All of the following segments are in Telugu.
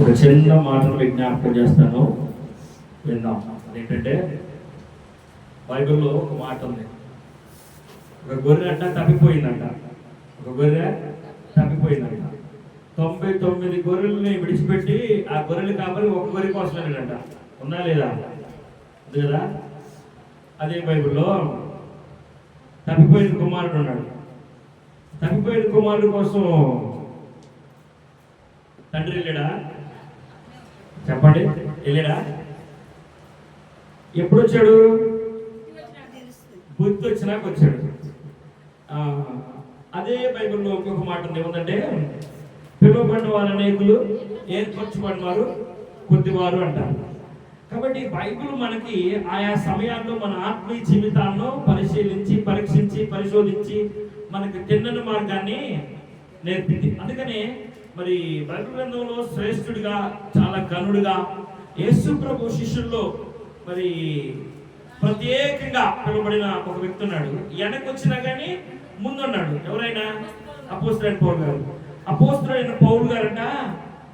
ఒక చిన్న మాటను విజ్ఞాపకం చేస్తాను, విన్నాం. అదేంటంటే బైబిల్లో ఒక మాట ఉంది. ఒక గొర్రె అంట తప్పిపోయిందంట. ఒక గొర్రె తప్పిపోయిందంట. 99 గొర్రెల్ని విడిచిపెట్టి ఆ గొర్రెలు కాబట్టి ఒక గొర్రె కోసం వెళ్ళాడంట. ఉన్నా లేదా? ఉంది కదా. అదే బైబిల్లో తప్పిపోయిన కుమారుడు ఉన్నాడు. తప్పిపోయిన కుమారుడు కోసం తండ్రి వెళ్ళాడా? చెప్పండి, వెళ్ళాడా? ఎప్పుడు వచ్చాడు? బుద్ధి వచ్చినాక వచ్చాడు. అదే బైబిల్లో ఇంకొక మాట ఉంది, ఏముందంటే పిలువబడిన వారు అనేకులు, ఏర్పరచబడిన వారు కొద్దివారు అంటారు. కాబట్టి బైబిల్ మనకి ఆయా సమయాల్లో మన ఆత్మీయ జీవితాలను పరిశీలించి, పరీక్షించి, పరిశోధించి మనకి తిన్నని మార్గాన్ని నేర్పింది. అందుకనే మరి బైబిల్ గ్రంథంలో శ్రేష్ఠుడిగా, చాలా ఘనుడిగా యేసు ప్రభు శిష్యుల్లో మరి ప్రత్యేకంగా పిలువబడిన ఒక వ్యక్తి ఉన్నాడు. వెనక్కి వచ్చినా కానీ ముందున్నాడు. ఎవరైనా? అపోస్తలుడైన పౌలు గారు. అపోస్తలుడైన పౌలు గారంట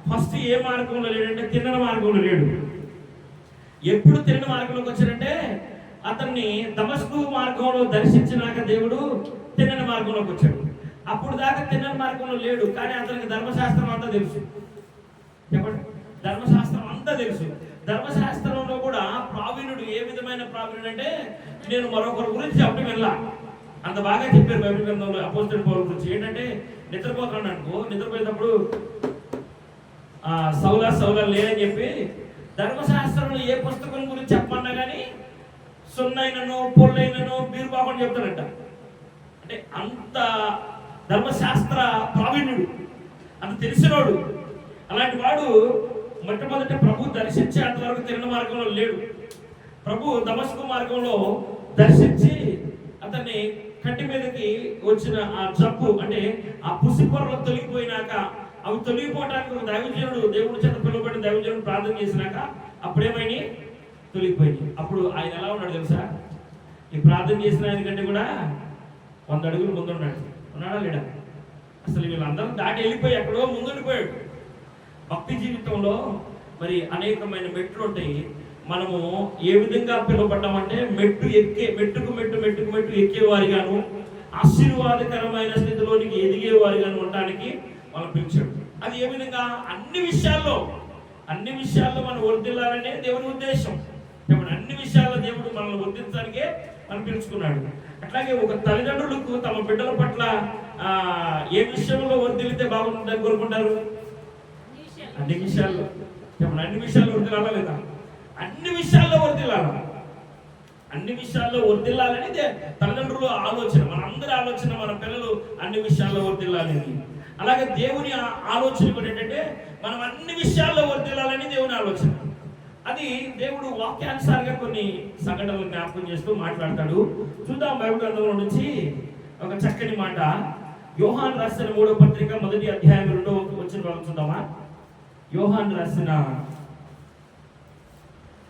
ఫస్ట్ ఏ మార్గంలో లేడంటే తిన్నని మార్గంలో లేడు. ఎప్పుడు తిన్న మార్గంలోకి వచ్చాడంటే అతన్ని దమస్కు మార్గంలో దర్శించినాక దేవుడు తిన్నని మార్గంలోకి వచ్చాడు. అప్పుడు దాకా తిన్నని మార్గంలో లేడు, కానీ అతనికి ధర్మశాస్త్రం అంతా తెలుసు. చెప్పండి, ధర్మశాస్త్రం అంతా తెలుసు. ధర్మశాస్త్రంలో కూడా ప్రావీణుడు ఏ విధమైన ప్రావీణుడు అంటే నేను మరొకరి గురించి చెప్పడం వెళ్ళా, అంత బాగా చెప్పారు బైబిల్ గ్రంథంలో అపోస్తలుడైన పౌలు గురించి. ఏంటంటే నిద్రపోతున్నాడు అనుకో, నిద్రపోయేటప్పుడు సౌలా లేదని చెప్పి ధర్మశాస్త్రంలో ఏ పుస్తకం గురించి చెప్పమన్నా కానీ సున్నైనను పొల్లైనను బీరు బాగుండి చెప్తాడంట. అంటే అంత ధర్మశాస్త్ర ప్రావీణ్యుడు, అంత తెలిసినోడు. అలాంటి వాడు మొట్టమొదటి ప్రభు దర్శించి అంతవరకు తిరిగిన మార్గంలో లేడు. ప్రభు దమస్కు మార్గంలో దర్శించి అతన్ని కంటి మీదకి వచ్చిన ఆ జబ్బు, అంటే ఆ పుసిపొరలు తొలగిపోయినాక, అవి తొలగిపోవడానికి ఒక దైవజనుడు, దేవుడి చేత పిలువబడిన దైవజనుడు ప్రార్థన చేసినాక అప్పుడేమైనా తొలగిపోయింది. అప్పుడు ఆయన ఎలా ఉన్నాడు తెలుసా? ఈ ప్రార్థన చేసిన ఆయన కంటే కూడా 100 అడుగులు ముందున్నాడు. ఉన్నాడా లేడా? అసలు వీళ్ళందరూ దాటి వెళ్ళిపోయి ఎక్కడో ముందుండిపోయాడు. భక్తి జీవితంలో మరి అనేకమైన మెట్లు ఉంటాయి. మనము ఏ విధంగా పిలువబడ్డామంటే మెట్టుకు ఎక్కేవారిగాను, ఆశీర్వాదకరమైన స్థితిలోనికి ఎదిగేవారిగాను ఉండడానికి మనం పిలిచాడు. అది ఏ విధంగా? అన్ని విషయాల్లో మనం వర్ధిల్లాలనే దేవుని ఉద్దేశం. అన్ని విషయాల్లో దేవుడు మనల్ని వర్ధించడానికే మనం పిలుచుకున్నాడు. అట్లాగే ఒక తల్లిదండ్రులకు తమ బిడ్డల పట్ల ఏ విషయంలో వర్ధిల్లితే బాగుంటుందని కోరుకుంటారు? అన్ని విషయాల్లో. అన్ని విషయాల్లో వర్ధిల్లాలా లేదా? అన్ని విషయాల్లో వర్ధిల్లాలని తల్లిదండ్రుల ఆలోచన, మనందరి ఆలోచన, మన పిల్లలు అన్ని విషయాల్లో వర్ధిల్లాలని. అలాగే దేవుని ఆలోచన కూడా ఏంటంటే మనం అన్ని విషయాల్లో వర్ధిల్లాలని దేవుని ఆలోచన. అది దేవుడు వాక్యానుసారంగా కొన్ని సంఘటనలు జ్ఞాపకం చేస్తూ మాట్లాడతాడు. చూద్దాం బైబిల్ గ్రంథంలో నుంచి ఒక చక్కని మాట. యోహాను రాసిన 3వ పత్రిక 1వ అధ్యాయం 2వ వచనం చూద్దామా? యోహాను రాసిన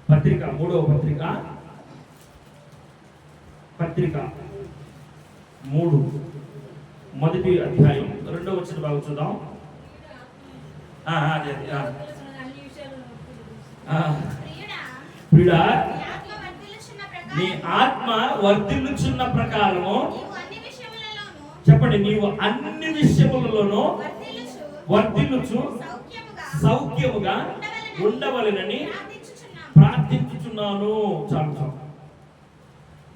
పత్రిక 3వ పత్రిక 3 మొదటి అధ్యాయం 2వ వచనం బాగా చూద్దాం. ప్రియుడా, నీ ఆత్మ వర్ధిల్లుచున్న ప్రకారము, చెప్పండి, నీవు అన్ని విషయములలోనూ వర్ధిల్లుచు సౌఖ్యముగా ఉండవలెనని ప్రార్థించుచున్నాను. చాలు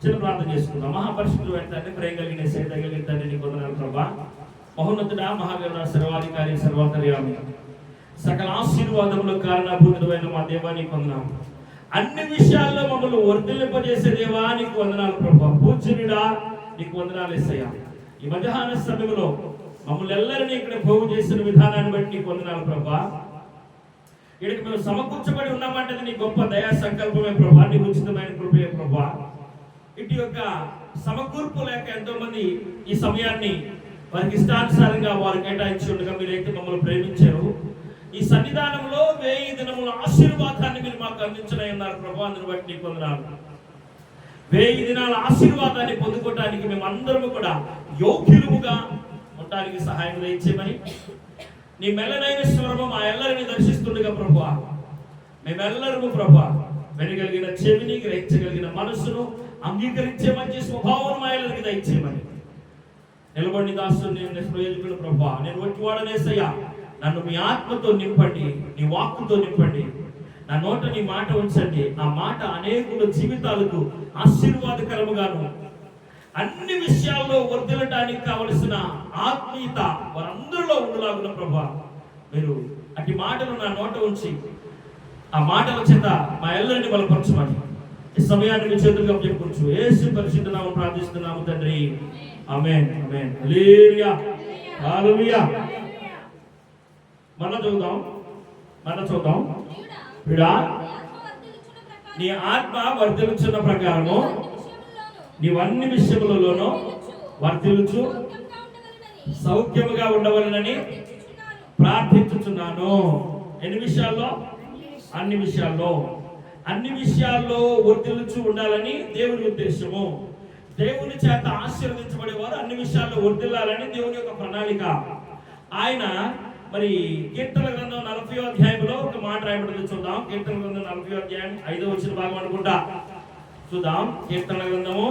చిన్న ప్రార్థన చేసుకుందాం. మహాపరిశుద్ధుడు తండ్రి, ప్రేమ కలిగిన సేద కలిగిన తండ్రి, నీకు వందనాలు ప్రభా. మహోన్నతుడా, మహాగణ, సర్వాధికారి, సర్వాంతర్యామి, సకల ఆశీర్వాదముల కారణభూతుడైన మా దేవా నీకు వందనాలు. అన్ని విషయాల్లో మమ్మల్ని వర్ధిల్లింపజేసే దేవా నీకు వందనాలు ప్రభా. పూజ్యునిడా నీకు వందనాలు యేసయ్యా. ఈ మధ్యాహ్న సమయంలో మమ్మల్ని ఎల్లరినీ ఇక్కడ పోగు చేసిన విధానాన్ని బట్టి నీకు వందనాలు ప్రభా. ఇక్కడికి మేము సమకూర్చబడి ఉన్నామంటే నీ గొప్ప దయా సంకల్పమే ప్రభా, నీ ఉచితమైన కృపయే ప్రభా. ఇటు యొక్క సమకూర్పు లేక ఎంతో మంది ఈ సమయాన్ని వారికి ఇష్టానుసారంగా వారు కేటాయించి ఉండగా మీరైతే మమ్మల్ని ప్రేమించారు. ఈ సన్నిధానంలో 1000 దినముల ఆశీర్వాదాన్ని మీరు మాకు అందించనై ఉన్నారు ప్రభా. అందుని బట్టి నీకు వందనాలు. 1000 దినాల ఆశీర్వాదాన్ని పొందుకోవడానికి మేము అందరము కూడా యోగ్యులుగా ఉండడానికి సహాయం దయచేయమని నీ మెల్లనైన స్వరము మా ఎల్లరిని దర్శిస్తున్న చేస్తుండగా ప్రభువా, మేమెల్లరము ప్రభువా వినగలిగిన చెవిని, గ్రహించగలిగిన మనసును, అంగీకరించే మంచి స్వభావం మాయలకి దయచేయమని నిలబడి దాసు నేను ప్రయోజకుడు ప్రభువా, నేను ఒట్టివాడనేసయ్యా, నన్ను మీ ఆత్మతో నింపండి, నీ వాక్కుతో నింపండి, నా నోట నీ మాట ఉంచండి. ఆ మాట అనేకుల జీవితాలకు ఆశీర్వాదకరముగాను అన్ని విషయాల్లో వర్ధిల్లటానికి కావలసిన ఆత్మీయత వారందరిలో ఉండులాగున్న ప్రభువా, మీరు అట్టి మాటలు నా నోట ఉంచి ఆ మాటల చేత మా ఎల్లరిని బలపరచమని ఈ సమయాన్ని మీ చేతులుగా చెప్పుకోవచ్చు. యేసు పరిశుద్ధ నామమున ప్రార్థిస్తున్నాము తండ్రి, ఆమేన్ ఆమేన్. హల్లెలూయా హల్లెలూయా. మన చూద్దాం ప్రియుడా, నీ ఆత్మ వర్ధిల్లుచున్న ప్రకారము నీవన్ని విషయములలోనూ వర్ధిల్లుచు సౌఖ్యముగా ఉండవలనని ప్రార్థించుచున్నాను. ఎన్ని విషయాల్లో? అన్ని విషయాల్లో వర్ధిల్లుచు ఉండాలని దేవుని ఉద్దేశము. దేవుని చేత ఆశీర్వదించబడేవారు అన్ని విషయాల్లో వర్ధిల్లాలని దేవుని యొక్క ప్రణాళిక. ఆయన మరి కీర్తనల గ్రంథం 40వ అధ్యాయంలో ఒక మాట రాయబడింది చూద్దాం. కీర్తనల గ్రంథం 40వ అధ్యాయం 5వ వచన భాగం అనుకుంటా చూద్దాం. కీర్తనల గ్రంథము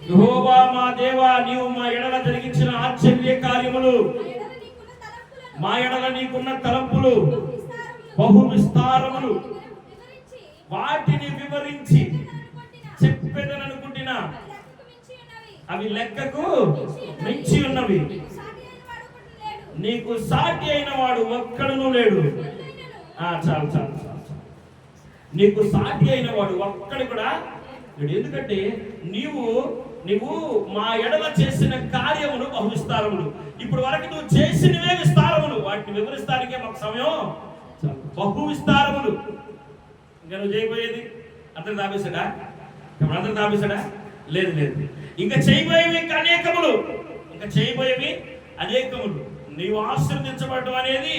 యెహోవా మా దేవా, నీవు మా ఎడల జరిగించిన ఆశ్చర్య కార్యములు, మా ఎడల నీకున్న తలంపులు బహు విస్తారములు, వాటిని వివరించి చెప్పేదననుకుంటున్నా అవి లెక్కకు మించి ఉన్నవి. నీకు సాటి అయిన వాడు ఒక్కడును లేడు. చాలు. నీకు సాటి అయిన వాడు ఒక్కడు కూడా లేడు. ఎందుకంటే నీవు మా ఎడల చేసిన కార్యములు బహు విస్తారములు. ఇప్పుడు వరకు నువ్వు చేసినవే విస్తారములు, వాటిని వివరిస్తానికే మాకు సమయం. బహు విస్తారములు. ఇంకా నువ్వు చేయబోయేది అందరు దాపేశాడా? అందరు దాపేశాడా? లేదు. ఇంకా చేయబోయేవి అనేకములు. నీవు ఆశీర్వదించబడటం అనేది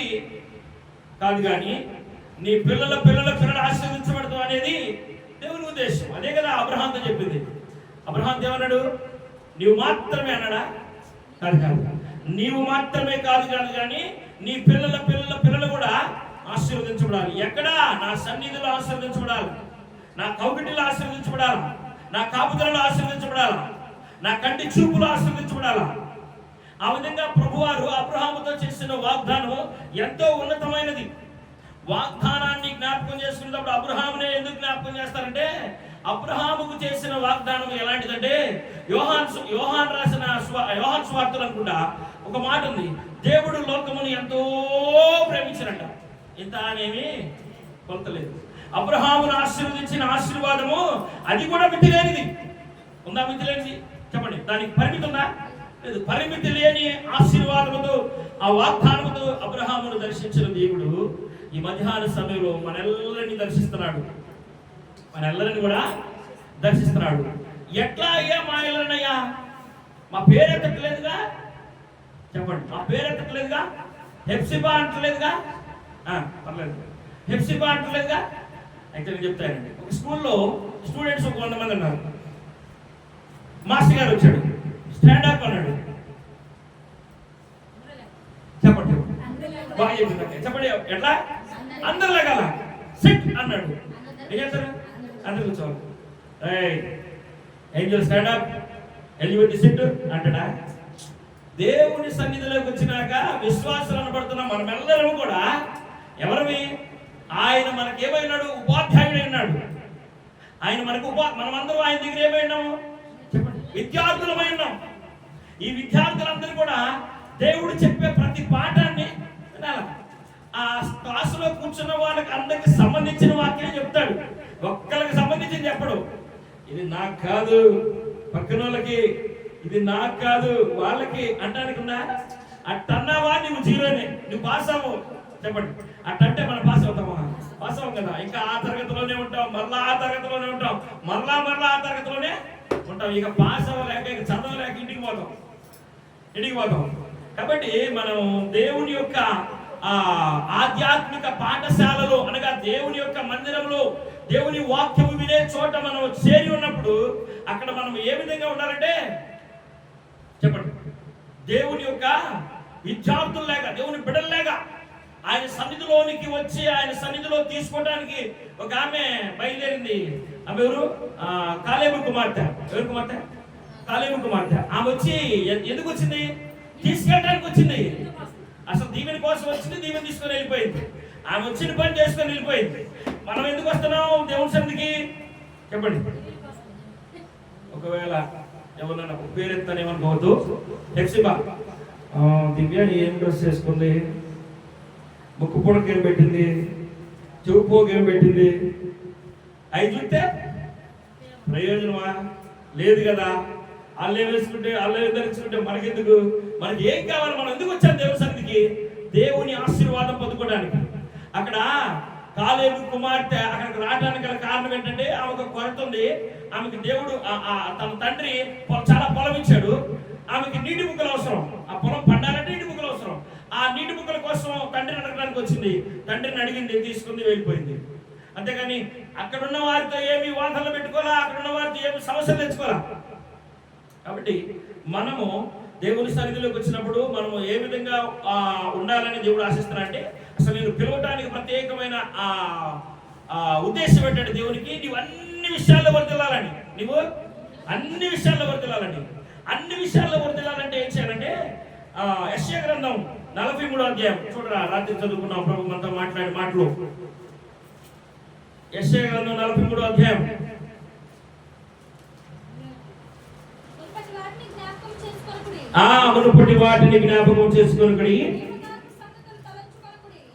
కాదు, కానీ నీ పిల్లల ఆశీర్వదించబడటం అనేది దేవుని ఉద్దేశం. అదే కదా అబ్రహాంతో చెప్పింది. అబ్రహాం ఏమన్నాడు? నీవు మాత్రమే అన్నాడా? కాదు. నీవు మాత్రమే కాదు కానీ నీ పిల్లల కూడా ఆశీర్వదించబడాలి. ఎక్కడా? నా సన్నిధిలో ఆశీర్వదించబడాలి, నా కౌగిటిలో ఆశీర్వదించబడాలి, నా కాపుదలలో ఆశీర్వదించబడాలి, నా కంటి చూపులో ఆశీర్వదించబడాలి. ఆ విధంగా ప్రభువారు అబ్రహాముతో చేసిన వాగ్దానం ఎంతో ఉన్నతమైనది. వాగ్దానాన్ని జ్ఞాపకం చేసుకున్నప్పుడు అబ్రహామునే ఎందుకు జ్ఞాపకం చేస్తారంటే, అబ్రహాముకు చేసిన వాగ్దానం ఎలాంటిదంటే, యోహాన్ రాసిన యోహాన్ సువార్తలు అనుకుంటా ఒక మాట ఉంది, దేవుడు లోకమును ఎంతో ప్రేమించినట్ట. ఇంత అనేమి కొలతలేదు. అబ్రహామును ఆశీర్వదించిన ఆశీర్వాదము అది కూడా మితిలేనిది. ఉందా మితిలేనిది? చెప్పండి. దానికి పరిమితి ఉందా? లేదు. పరిమితి లేని ఆశీర్వాదముతో, ఆ వాగ్దానముతో అబ్రహామును దర్శించిన దేవుడు ఈ మధ్యాహ్న సమయంలో మనెల్లరిని దర్శిస్తున్నాడు. మనెల్లరిని కూడా దర్శిస్తున్నాడు. ఎట్లా అయ్యా మా ఎల్లరనయ్యా? మా పేరెత్తట్లేదుగా? చెప్పండి. మా పేరెత్తట్లేదుగా? హెప్సిబా అంటలేదుగా? పర్లేదు. హెప్సిబా అంటలేదుగా? అయితే నేను చెప్తానండి. ఒక స్కూల్లో స్టూడెంట్స్ ఒక 100 మంది ఉన్నారు. మాస్టర్ గారు వచ్చాడు, స్టాండప్ అన్నాడు. చెప్పండి. బాగా చెప్పిందండి. చెప్పండి. ఎట్లా? అందరు లేగాల. సిట్ అన్నాడు. ఏం చేస్తారు? అందరు కూర్చోవాలి. ఏంజల్ స్టాండప్, ఎలివేట్ సిట్ అంటాడా? దేవుని సన్నిధిలోకి వచ్చినాక విశ్వాసాలు అనబడుతున్న మనమెల్లరూ కూడా ఎవరివి? ఆయన మనకేమైనాడు? ఉపాధ్యాయుడు అయినాడు. ఆయన మనకు మనమందరూ ఆయన దగ్గర ఏమైనాము? చెప్పండి. విద్యార్థులమై ఉన్నాం. ఈ విద్యార్థులందరూ కూడా దేవుడు చెప్పే ప్రతి పాఠాన్ని వినాలి. ఆ క్లాసులో కూర్చున్న వాళ్ళకి అందరికి సంబంధించిన వాక్యం చెప్తాడు. ఒక్కరికి సంబంధించింది చెప్పడు. ఇది నాకు కాదు, పక్కన వాళ్ళకి, ఇది నాకు కాదు వాళ్ళకి అంటానికి ఉన్నా. అట్టన్నావా నువ్వు జీరోనే, నువ్వు పాస్ అవ్వవు. చెప్పండి. అట్టంటే మనం పాస్ అవుతామా? పాస్ అవ్వం కదా. ఇంకా ఆ తరగతిలోనే ఉంటాం, మరలా ఆ తరగతిలోనే ఉంటాం, మరలా ఆ తరగతిలోనే ఉంటాం. ఇక పాస్ అవ్వలేక, ఇక చదవలేక ఇంటికి పోతాం. కాబట్టి మనం దేవుని యొక్క ఆధ్యాత్మిక పాఠశాలలో అనగా దేవుని యొక్క మందిరంలో దేవుని వాక్యము వినే చోట మనం చేరి ఉన్నప్పుడు అక్కడ మనం ఏ విధంగా ఉండాలంటే దేవుని యొక్క విద్యార్థుల్లాగా, దేవుని బిడ్డల్లాగా ఆయన సన్నిధిలోనికి వచ్చి ఆయన సన్నిధిలో తీసుకోవడానికి ఒక ఆమె బయలుదేరింది. ఆమె ఎవరు? కాలేబు కుమార్తె. ఎవరు కుమార్తె? కాలేబు కుమార్తె. ఆమె వచ్చి ఎందుకు వచ్చింది? తీసుకెళ్ళడానికి వచ్చింది. అసలు దీవెని కోసం వచ్చింది, దీవెని తీసుకొని వెళ్ళిపోయింది. ఆమె వచ్చిన పని చేసుకొని వెళ్ళిపోయింది. మనం ఎందుకు వస్తున్నాం దేవుని సన్నిధికి చెప్పండి? ఒకవేళ ఎవరన్నా పేరు ఎత్తానేమనుకోవద్దు. హెప్సిబా దివ్య ఏం డ్రెస్ చేసుకుంది, ముక్కు పొడకు ఏం పెట్టింది, చెవు పోగు ఏం పెట్టింది, అవి చూస్తే ప్రయోజనమా? లేదు కదా. అల్లే వేసుకుంటే అల్లే ధరించుకుంటే మనకెందుకు? మనకి ఏం కావాలి? మనం ఎందుకు వచ్చాం దేవుని సన్నిధికి? దేవుని ఆశీర్వాదం పొందుకోవడానికి. అక్కడ కాలేబు కుమార్తె అక్కడికి రావడానికి గల కారణం ఏంటంటే ఆమెకు కొరత ఉంది. ఆమెకి దేవుడు తన తండ్రి చాలా పొలం ఇచ్చాడు. ఆమెకి నీటి బుక్కలు అవసరం. ఆ పొలం పండాలంటే నీటి బుక్కలు అవసరం. ఆ నీటి బుక్కల కోసం తండ్రిని అడగడానికి వచ్చింది. తండ్రిని అడిగింది, తీసుకుంది, వెళ్ళిపోయింది. అంతేగాని అక్కడున్న వారితో ఏమి వాదనలు పెట్టుకోవాలా, అక్కడున్న వారితో ఏమి సమస్యలు తెచ్చుకోవాలా. కాబట్టి మనము దేవుని సన్నిధిలోకి వచ్చినప్పుడు మనము ఏ విధంగా ఉండాలని దేవుడు ఆశిస్తున్నారంటే, అసలు నేను పిలవటానికి ప్రత్యేకమైన ఉద్దేశం ఏంటంటే దేవునికి నీవు అన్ని విషయాల్లో వర్దిల్లాలని, నీవు అన్ని విషయాల్లో వర్దిల్లాలని. అన్ని విషయాల్లో వర్దిల్లాలంటే ఏం చేయాలంటే యెషయా గ్రంథం 43వ అధ్యాయం చూడరా. రాత్రి చదువుకున్నాం ప్రభు మనతో మాట్లాడే మాటలు. యెషయా గ్రంథం 43వ అధ్యాయం. మునుపటి వాటిని జ్ఞాపకం చేసుకొనుడి,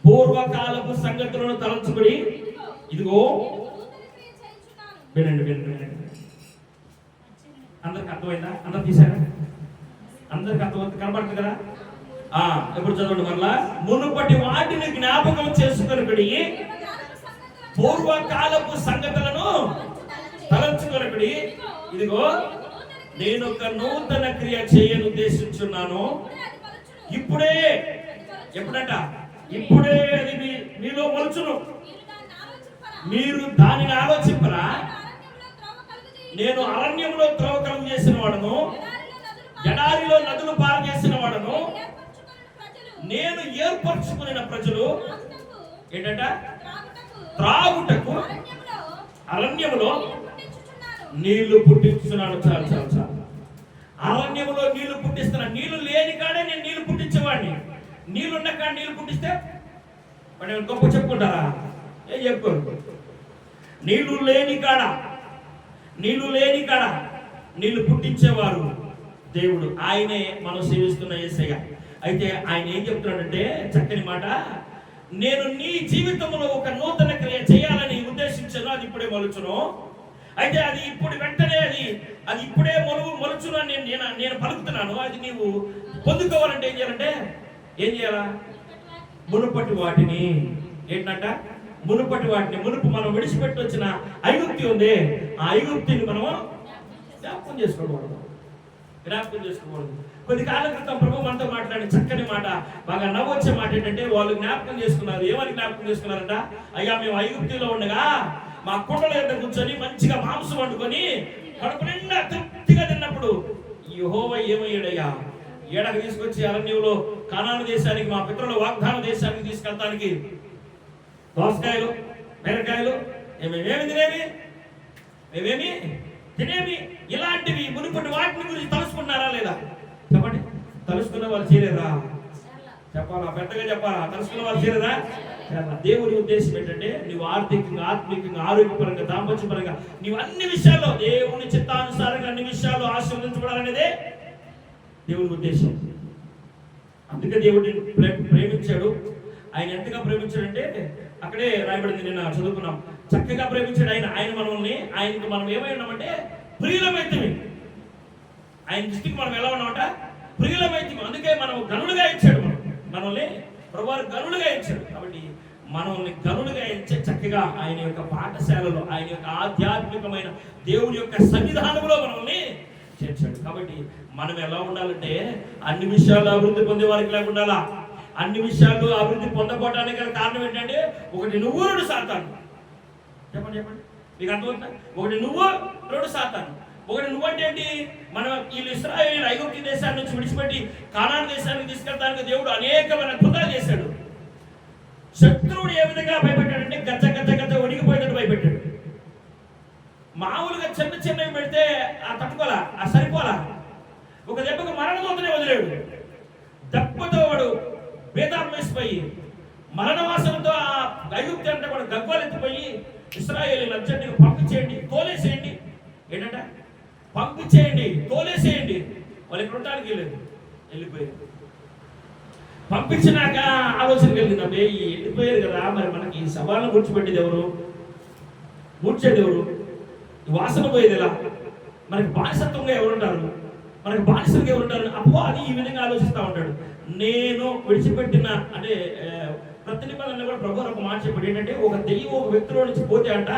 పూర్వకాలపు సంగతులను తలంచుకుడి. ఇదిగో వినండి వినండి వినండి. అందరికి అర్థమైందా? అందరు తీసారా? అందరికి అర్థమైంది, కనబడుతుంది కదా. ఎప్పుడు చదవండి మరలా. మునుపటి వాటిని జ్ఞాపకం చేసుకొనుడి, పూర్వకాలపు సంగతులను తలంచుకొనుడి. ఇదిగో నేను ఒక నూతన క్రియ చేయను ఉద్దేశించున్నాను. ఇప్పుడే, ఎప్పుడంట? ఇప్పుడే అది మీలో మొలుచును. మీరు దానిని ఆలోచింపరా? నేను అరణ్యంలో త్రోవ కలుగు చేసిన వాడను, ఎడారిలో నదులు పారు చేసిన వాడను. నేను ఏర్పరచుకున్న ప్రజలు ఏంటంట? త్రాగుటకు అరణ్యములో నీళ్లు పుట్టిస్తున్నాను. చాలు చాలు చాలు. అరణ్యంలో నీళ్లు పుట్టిస్తున్నా. నీళ్లు లేని కాడే నేను నీళ్లు పుట్టించేవాడిని. నీళ్లున్న కాడ నీళ్లు పుట్టిస్తే వాడు గొప్ప చెప్పుకుంటారా? ఏం చెప్పుకోరు. నీళ్లు లేని కాడ నీళ్లు పుట్టించేవారు దేవుడు. ఆయనే మనం సేవిస్తున్న యేసయ్య. అయితే ఆయన ఏం చెప్తున్నాడంటే చక్కని మాట, నేను నీ జీవితంలో ఒక నూతన క్రియ చేయాలని ఉద్దేశించాను, అది ఇప్పుడే మొలుచును. అయితే అది ఇప్పుడు వెంటనే అది ఇప్పుడే మొలుచును అని నేను పలుకుతున్నాను. అది నీవు పొందుకోవాలంటే ఏం చేయాలా? మునుపటి వాటిని ఏంటంట? మునుపటి వాటిని, మునుపు మనం విడిచిపెట్టి వచ్చిన ఐగుప్తి ఉంది, ఆ ఐగుప్తిని మనం జ్ఞాపకం చేసుకోకూడదు. కొద్ది కాలం క్రితం ప్రభు మనతో మాట్లాడి చక్కని మాట, బాగా నవ్వొచ్చే మాట ఏంటంటే, వాళ్ళు జ్ఞాపకం చేసుకున్నారు. ఏమని జ్ఞాపకం చేసుకున్నారంట? అయ్యా మేము ఐగుప్తిలో ఉండగా మా కుండల దగ్గర కూర్చొని మంచిగా మాంసం వండుకొని కడుపు నిండా తృప్తిగా తిన్నప్పుడు యెహోవా ఏమయ్యాడయ్యా, ఏడకు తీసుకొచ్చి అరణ్యంలో కానాను దేశానికి, మా పితరుల వాగ్దాన దేశానికి తీసుకెళ్తానికి దోసకాయలు, బీరకాయలు మేమేమి తినేవి ఇలాంటివి మునుపటి వాటిని గురించి తలుసుకున్నారా లేదా? చెప్పండి. తలుసుకున్న వాళ్ళు చేరేరా? చెప్పాలా? పెద్దగా చెప్పాలా? తలుసుకున్న వాళ్ళు చేరేరా? దేవుని ఉద్దేశం ఏంటంటే, నువ్వు ఆర్థికంగా, ఆత్మికంగా, ఆరోగ్యపరంగా, దాంపత్యపరంగా నీవు అన్ని విషయాల్లో దేవుని చిత్తానుసారంగా అన్ని విషయాల్లో ఆశీర్వదించబడాలనేదే దేవుని ఉద్దేశం. అందుకే దేవుడిని ప్రేమించాడు. ఆయన ఎంతగా ప్రేమించాడంటే అక్కడే రాయబడింది, నిన్న చదువుకున్నాం. చక్కగా ప్రేమించాడు ఆయన మనల్ని. ఆయనకు మనం ఏమై ఉన్నామంటే ప్రియులమైతే. ఆయన దృష్టికి మనం ఎలా ఉన్నామంట? ప్రియులమైతే. అందుకే మనం గనులుగా ఇచ్చాడు. మనల్ని ప్రభువారు గనులుగా ఇచ్చాడు. కాబట్టి మనల్ని గనులుగా ఇచ్చే చక్కగా ఆయన యొక్క పాఠశాలలో, ఆయన యొక్క ఆధ్యాత్మికమైన దేవుని యొక్క సన్నిధానంలో మనల్ని చేర్చాడు. కాబట్టి మనం ఎలా ఉండాలంటే అన్ని విషయాల్లో అభివృద్ధి పొందే వారికి లాగా ఉండాలా. అన్ని విషయాలు అభివృద్ధి పొందకపోవడానికి గల కారణం ఏంటంటే, ఒకటి నువ్వు, రెండు సాతాను. చెప్పండి మీకు అర్థమవుతుందా? ఒకటి నువ్వు, రెండు సాతాను. ఒకటి నువ్వంటే ఏంటి? మనం వీళ్ళు ఇశ్రాయేలీయులు ఐగుప్తు దేశాన్ని నుంచి విడిచిపెట్టి కానాను దేశానికి తీసుకెళ్ళడానికి దేవుడు అనేకమైన అద్భుతాలు చేశాడు. శత్రువుడు ఏ విధంగా భయపెట్టాడంటే గచ్చ గచ్చ గచ్చ ఒడిగిపోయేటట్టు భయపెట్టాడు. మామూలుగా చిన్న చిన్నవి పెడితే ఆ తట్టుకోలా, ఆ సరిపోలా, ఒక దెబ్బకు మరణదూతనే వదిలేడు. దెబ్బతో వాడు బేతాళం వేసిపోయి మరణవాసనతో ఆ ఐగుప్తు అంటే కూడా గగ్గోలెత్తిపోయి ఇశ్రాయేలీయులు అర్జెంటుగా పంపించేయండి, తోలేసేయండి. ఏంటంటే పంపించేయండి, తోలేసేయండి. వాళ్ళు ఇక్కడ ఉండడానికి వెళ్ళిపోయారు. పంపించినాక ఆలోచన కలిగింది, అబ్బే వెళ్ళిపోయారు కదా, మరి మనకి ఈ సవాళ్ళను కూర్చోబెట్టేది ఎవరు, కూర్చేది ఎవరు, ఈ వాసన పోయేది ఎలా, మనకి బానిసత్వంగా ఎవరుంటారు, మనకి బానిసలుగా ఎవరుంటారు? అప్పో అది ఈ విధంగా ఆలోచిస్తూ ఉంటాడు. నేను విడిచిపెట్టిన అంటే ప్రతి నిబంధనలు కూడా ప్రభు ఒక మాట చెప్పాడు. ఏంటంటే ఒక దెయ్యం ఒక వ్యక్తిలో నుంచి పోతే అంట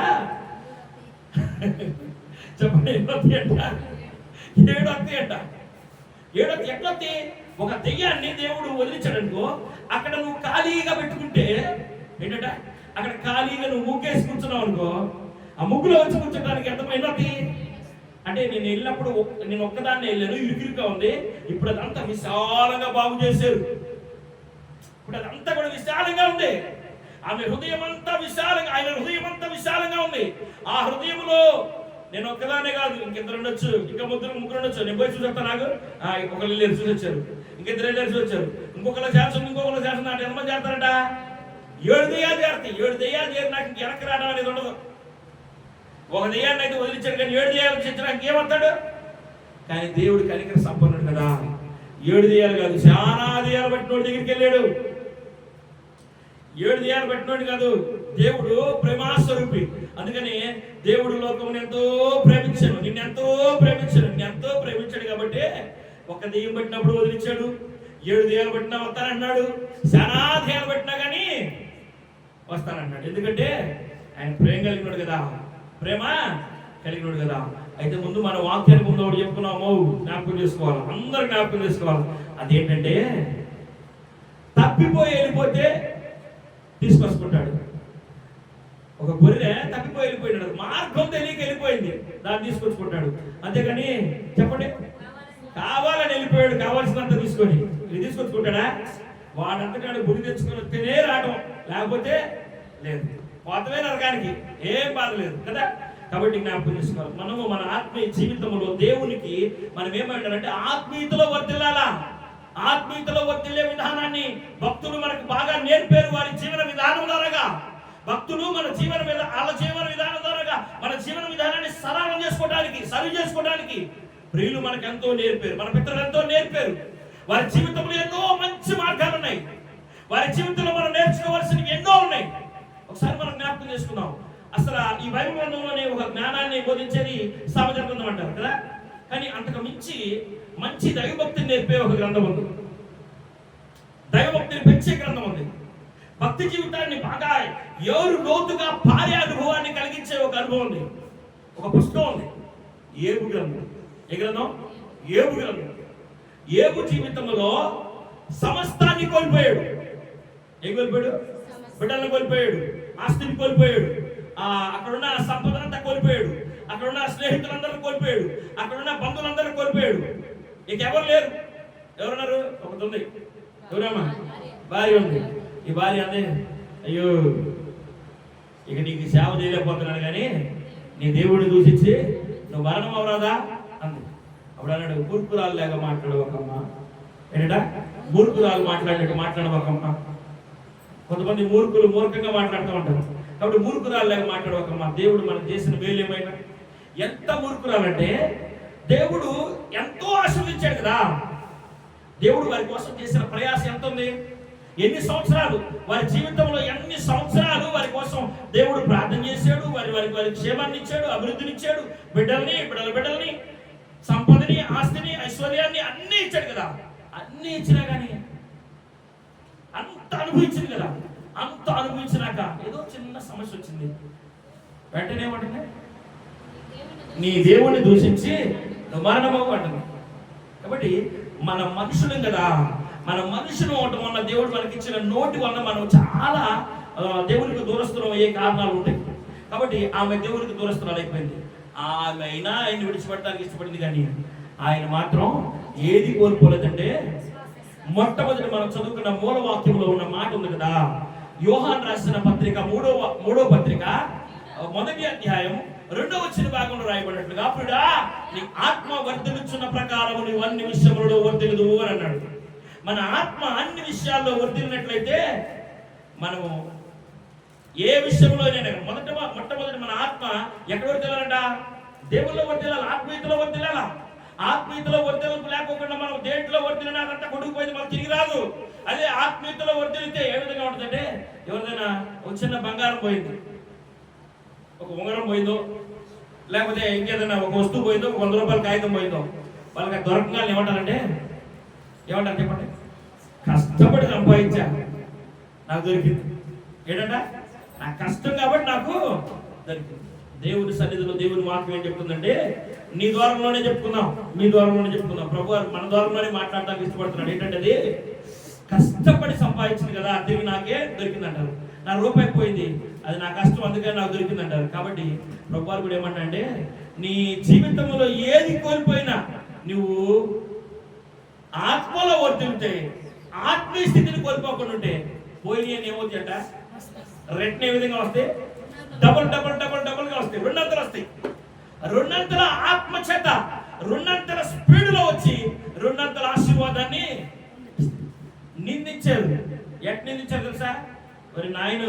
చెప్పండి, ఎన్నో అంట 7 అంట. 7 ఎట్లొత్తి? ఒక దెయ్యాన్ని దేవుడు వదిలించాడనుకో, అక్కడ నువ్వు ఖాళీగా పెట్టుకుంటే ఏంటంటే అక్కడ ఖాళీగా నువ్వు ముగ్గేసి కూర్చున్నావు అనుకో, ఆ ముగ్గులో వచ్చి కూర్చోడానికి ఎంతమైనది అంటే నేను వెళ్ళినప్పుడు నేను ఒక్కదాన్ని వెళ్ళాను, ఇరుకిరుగా ఉంది. ఇప్పుడు అదంతా విశాలంగా బాగు చేశారు. ఇప్పుడు అదంతా కూడా విశాలంగా ఉంది. ఆమె హృదయం అంతా విశాలంగా, ఆయన హృదయం అంతా విశాలంగా ఉంది. ఆ హృదయంలో నేను ఒక్కదానే కాదు, ఇంకిద్దరు ఉండొచ్చు, ఇంకా ముగ్గురు ఉండొచ్చు. నేను పోయి చూసేస్తాను, నాకు ఒకళ్ళు వెళ్ళారు చూసి వచ్చారు, ఇంకిద్దరు వెళ్ళారు చూసి వచ్చారు, ఇంకొకరు చేస్తుంది, ఇంకొకరు చేస్తుంది. అంటే ఎంతమంది చేస్తారంట? 7 దెయ్యాలు చేస్తాయి. 7 దెయ్యాలు చేరి నాకు వెనక్కి రావడం అనేది ఉండదు. ఒక దెయ్యాన్ని అయితే వదిలించాడు, కానీ 7 దెయ్యాలు చేర్చడానికి ఏమవుతాడు? కానీ దేవుడు కనికర సంపన్నుడు కదా. 7 దెయ్యాలు కాదు, చాలా దెయ్యాలు పట్టినోడి దగ్గరికి వెళ్ళాడు. 7 దెయ్యాలు పట్టినోడు కాదు, దేవుడు ప్రేమాస్వరూపి. అందుకని దేవుడు లోకమును ఎంతో ప్రేమించాడు, నిన్నెంతో ప్రేమించాడు, నిన్నెంతో ప్రేమించాడు. కాబట్టి ఒక దెయ్యం పట్టినప్పుడు వదిలించాడు, 7 దెయ్యాలు పట్టినా వస్తానన్నాడు, చాలా దెయ్యాలు పట్టినా కానీ వస్తానన్నాడు. ఎందుకంటే ఆయన ప్రేమ కలిగినాడు కదా, ప్రేమ కలిగినాడు కదా. అయితే ముందు మన వాక్యానికి ముందు ఒకటి చెప్పుకున్నాము, జ్ఞాపకం చేసుకోవాలి, అందరూ జ్ఞాపకం చేసుకోవాలి. అదేంటంటే తప్పిపోయి వెళ్ళిపోతే తీసుకొచ్చుకుంటాడు. ఒక గొర్రె తప్పిపోయి వెళ్ళిపోయినాడు, మార్గం తెలియక వెళ్ళిపోయింది, దాన్ని తీసుకొచ్చుకుంటాడు. అంతేగాని చెప్పండి, కావాలని వెళ్ళిపోయాడు, కావాల్సినంత తీసుకొని ఇది తీసుకొచ్చుకుంటాడా? వాడంతటాడు గుడి తెచ్చుకొని వస్తేనే రావడం, లేకపోతే లేదు, పోతమే నరకానికి, ఏం బాధ లేదు కదా. కాబట్టి జ్ఞాపకం చేసుకోవాలి, మనము మన ఆత్మీయ జీవితంలో దేవునికి మనం ఏమంటారంటే ఆత్మీయతలో వర్తిల్లాలా. ఆత్మీయతలో వర్తిల్లే విధానాన్ని భక్తులు మనకు బాగా నేర్పారు. వారి జీవన విధానం ద్వారాగా భక్తులు మన జీవన వాళ్ళ జీవన విధానం ద్వారాగా మన జీవన విధానాన్ని సరళం చేసుకోవడానికి, సరి చేసుకోవడానికి ప్రియులు మనకు ఎంతో నేర్పారు, మన పితరులు ఎంతో నేర్పారు. వారి జీవితంలో ఎన్నో మంచి మార్గాలు ఉన్నాయి, వారి జీవితంలో మనం నేర్చుకోవాల్సినవి ఎన్నో ఉన్నాయి. ఒకసారి మనం జ్ఞాపకం చేసుకుందాం. అసలు ఈ బైబిల్ గ్రంథంలోనే ఒక జ్ఞానాన్ని బోధించేది సామెతల గ్రంథం అంటారు కదా. కానీ అంతకు మించి మంచి దైవభక్తిని నేర్పే ఒక గ్రంథం ఉంది, దైవభక్తిని పెంచే గ్రంథం ఉంది. భక్తి జీవితాన్ని బాగా ఎవరు లోతుగా పారే అనుభవాన్ని కలిగించే ఒక అనుభవం ఉంది, ఒక పుస్తకం ఉంది, ఏబు గ్రంథం. ఏ గ్రంథం? ఏబు గ్రంథం. ఏబు జీవితంలో సమస్తాన్ని కోల్పోయాడు. ఏం కోల్పోయాడు? బిడ్డలను కోల్పోయాడు, ఆస్తిని కోల్పోయాడు, అక్కడున్న సంపదనంతా కోల్పోయాడు, అక్కడున్న స్నేహితులందరూ కోల్పోయాడు, అక్కడున్న బంధువులందరూ కోల్పోయాడు. ఇక ఎవరు లేరు. ఎవరున్నారు? ఒకటి ఉంది. ఎవరమ్మా? భార్య ఉంది. ఈ భార్య అందే, అయ్యో ఇక నీకు సేవ చేయలేకపోతున్నాను, కానీ నీ దేవుడిని దూషించి నువ్వు మరణం అవరాదా అంది. అప్పుడు అన్నాడు, మూర్ఖురాలు లేక మాట్లాడవకమ్మ. ఏంటంట? మూర్ఖురాలు మాట్లాడినట్టు మాట్లాడవకమ్మ. కొంతమంది మూర్ఖులు మూర్ఖంగా మాట్లాడుతూ ఉంటారు. కాబట్టి మూర్ఖురాలు లేక మాట్లాడవకమ్మ. దేవుడు మనకు చేసిన మేలు ఏమైనా ఎంత మూర్ఖురాలంటే, దేవుడు ఎంతో ఆశీర్వదించాడు కదా. దేవుడు వారి కోసం చేసిన ప్రయాసం ఎంత ఉంది? ఎన్ని సంవత్సరాలు, వారి జీవితంలో ఎన్ని సంవత్సరాలు వారి కోసం దేవుడు ప్రార్థన చేశాడు, వారి క్షేమాన్ని ఇచ్చాడు, అభివృద్ధిని ఇచ్చాడు, బిడ్డల్ని సంపదని, ఆస్తిని, ఐశ్వర్యాన్ని అన్ని ఇచ్చాడు కదా. అన్ని ఇచ్చినా కానీ అంత అనుభవించింది కదా. అంత అనుభవించినాక ఏదో చిన్న సమస్య వచ్చింది, వెంటనే ఏమంటుంది? నీ దేవుణ్ణి దూషించి నువ్వు మరణమవు అంటుంది. కాబట్టి మన మనుషులం కదా, మన మనుషులు అవటం వల్ల దేవుడు మనకి ఇచ్చిన నోటి వల్ల మనం చాలా దేవునికి దూరస్తులం అయ్యే కారణాలు ఉంటాయి. కాబట్టి ఆమె దేవునికి దూరస్తురాలు అయిపోయింది. ఆమె అయినా ఆయన విడిచిపెట్టడానికి ఇష్టపడింది, కానీ ఆయన మాత్రం ఏది కోల్పోలేదంటే మొట్టమొదటి మనం చదువుకున్న మూల వాక్యంలో ఉన్న మాట ఉంది కదా, యోహాను రాసిన పత్రిక మూడో పత్రిక 1వ అధ్యాయం 2వ వచన భాగంలో రాయబడినట్లుగా, అప్పుడా నీ ఆత్మ వర్ధిల్లుచున్న ప్రకారం నీవు అన్ని విషయములలో వర్ధిల్లుదు అని అన్నాడు. మన ఆత్మ అన్ని విషయాల్లో వర్ధిల్లినట్లయితే మనము ఏ విషయంలో మొట్టమొదటి మన ఆత్మ ఎక్కడ వర్ధిల్లాలంట? దేవుల్లో వర్ధిల్లాలి, ఆత్మీయతలో వర్ధిల్లాల. ఆత్మీయతలో వర్ధిల్పు లేకోకుండా మనం దేంట్లో వర్ధిల్లినారంటే కొడుకుపోయింది, మనం తిరిగి రాదు. అదే ఆత్మీయతలో వర్ధిల్లితే ఏ విధంగా ఉంటుందంటే, ఎవరిదైనా ఒక చిన్న బంగారం పోయింది, ఒక ఉంగరం పోయిందో, లేకపోతే ఇంకేదైనా ఒక వస్తువు పోయిందో, ఒక 100 రూపాయల కాగితం పోయిందో, వాళ్ళకి దొరకగానే ఏమంటారంటే, ఏమంటారు చెప్పండి? కష్టపడి సంపాదించా, నాకు దొరికింది. ఏంటంట? నా కష్టం కాబట్టి నాకు దొరికింది. దేవుని సన్నిధిలో దేవుని వాక్యం ఏం చెప్తుందంటే, నీ ద్వారంలోనే చెప్పుకుందాం, మీ ద్వారంలోనే చెప్పుకుందాం. ప్రభు మన ద్వారంలోనే మాట్లాడడానికి ఇష్టపడుతున్నాడు. ఏంటంటే, అది కష్టపడి సంపాదించింది కదా, తిరిగి నాకే దొరికింది అంటారు. నా రూపాయి పోయింది, అది నా కష్టం, అందుకని నాకు దొరికింది అంటారు. కాబట్టి ప్రభు వారు కూడా ఏమంటే, నీ జీవితంలో ఏది కోల్పోయినా నువ్వు ఆత్మలో వర్తిల్తే, ఆత్మీయ స్థితిని కోల్పోకుండా ఉంటే పోయి అని ఏమవుతుంది అంట? రెట్న ఏ విధంగా వస్తాయి? డబుల్ గా వస్తాయి, రెండంతలు వస్తాయి. రెండంతల ఆత్మ చేత, రెండంతల స్పీడ్లో వచ్చి రెండంతల ఆశీర్వాదాన్ని నిందించారు. ఎట్ నిందించారు తెలుసా? మరి నాయన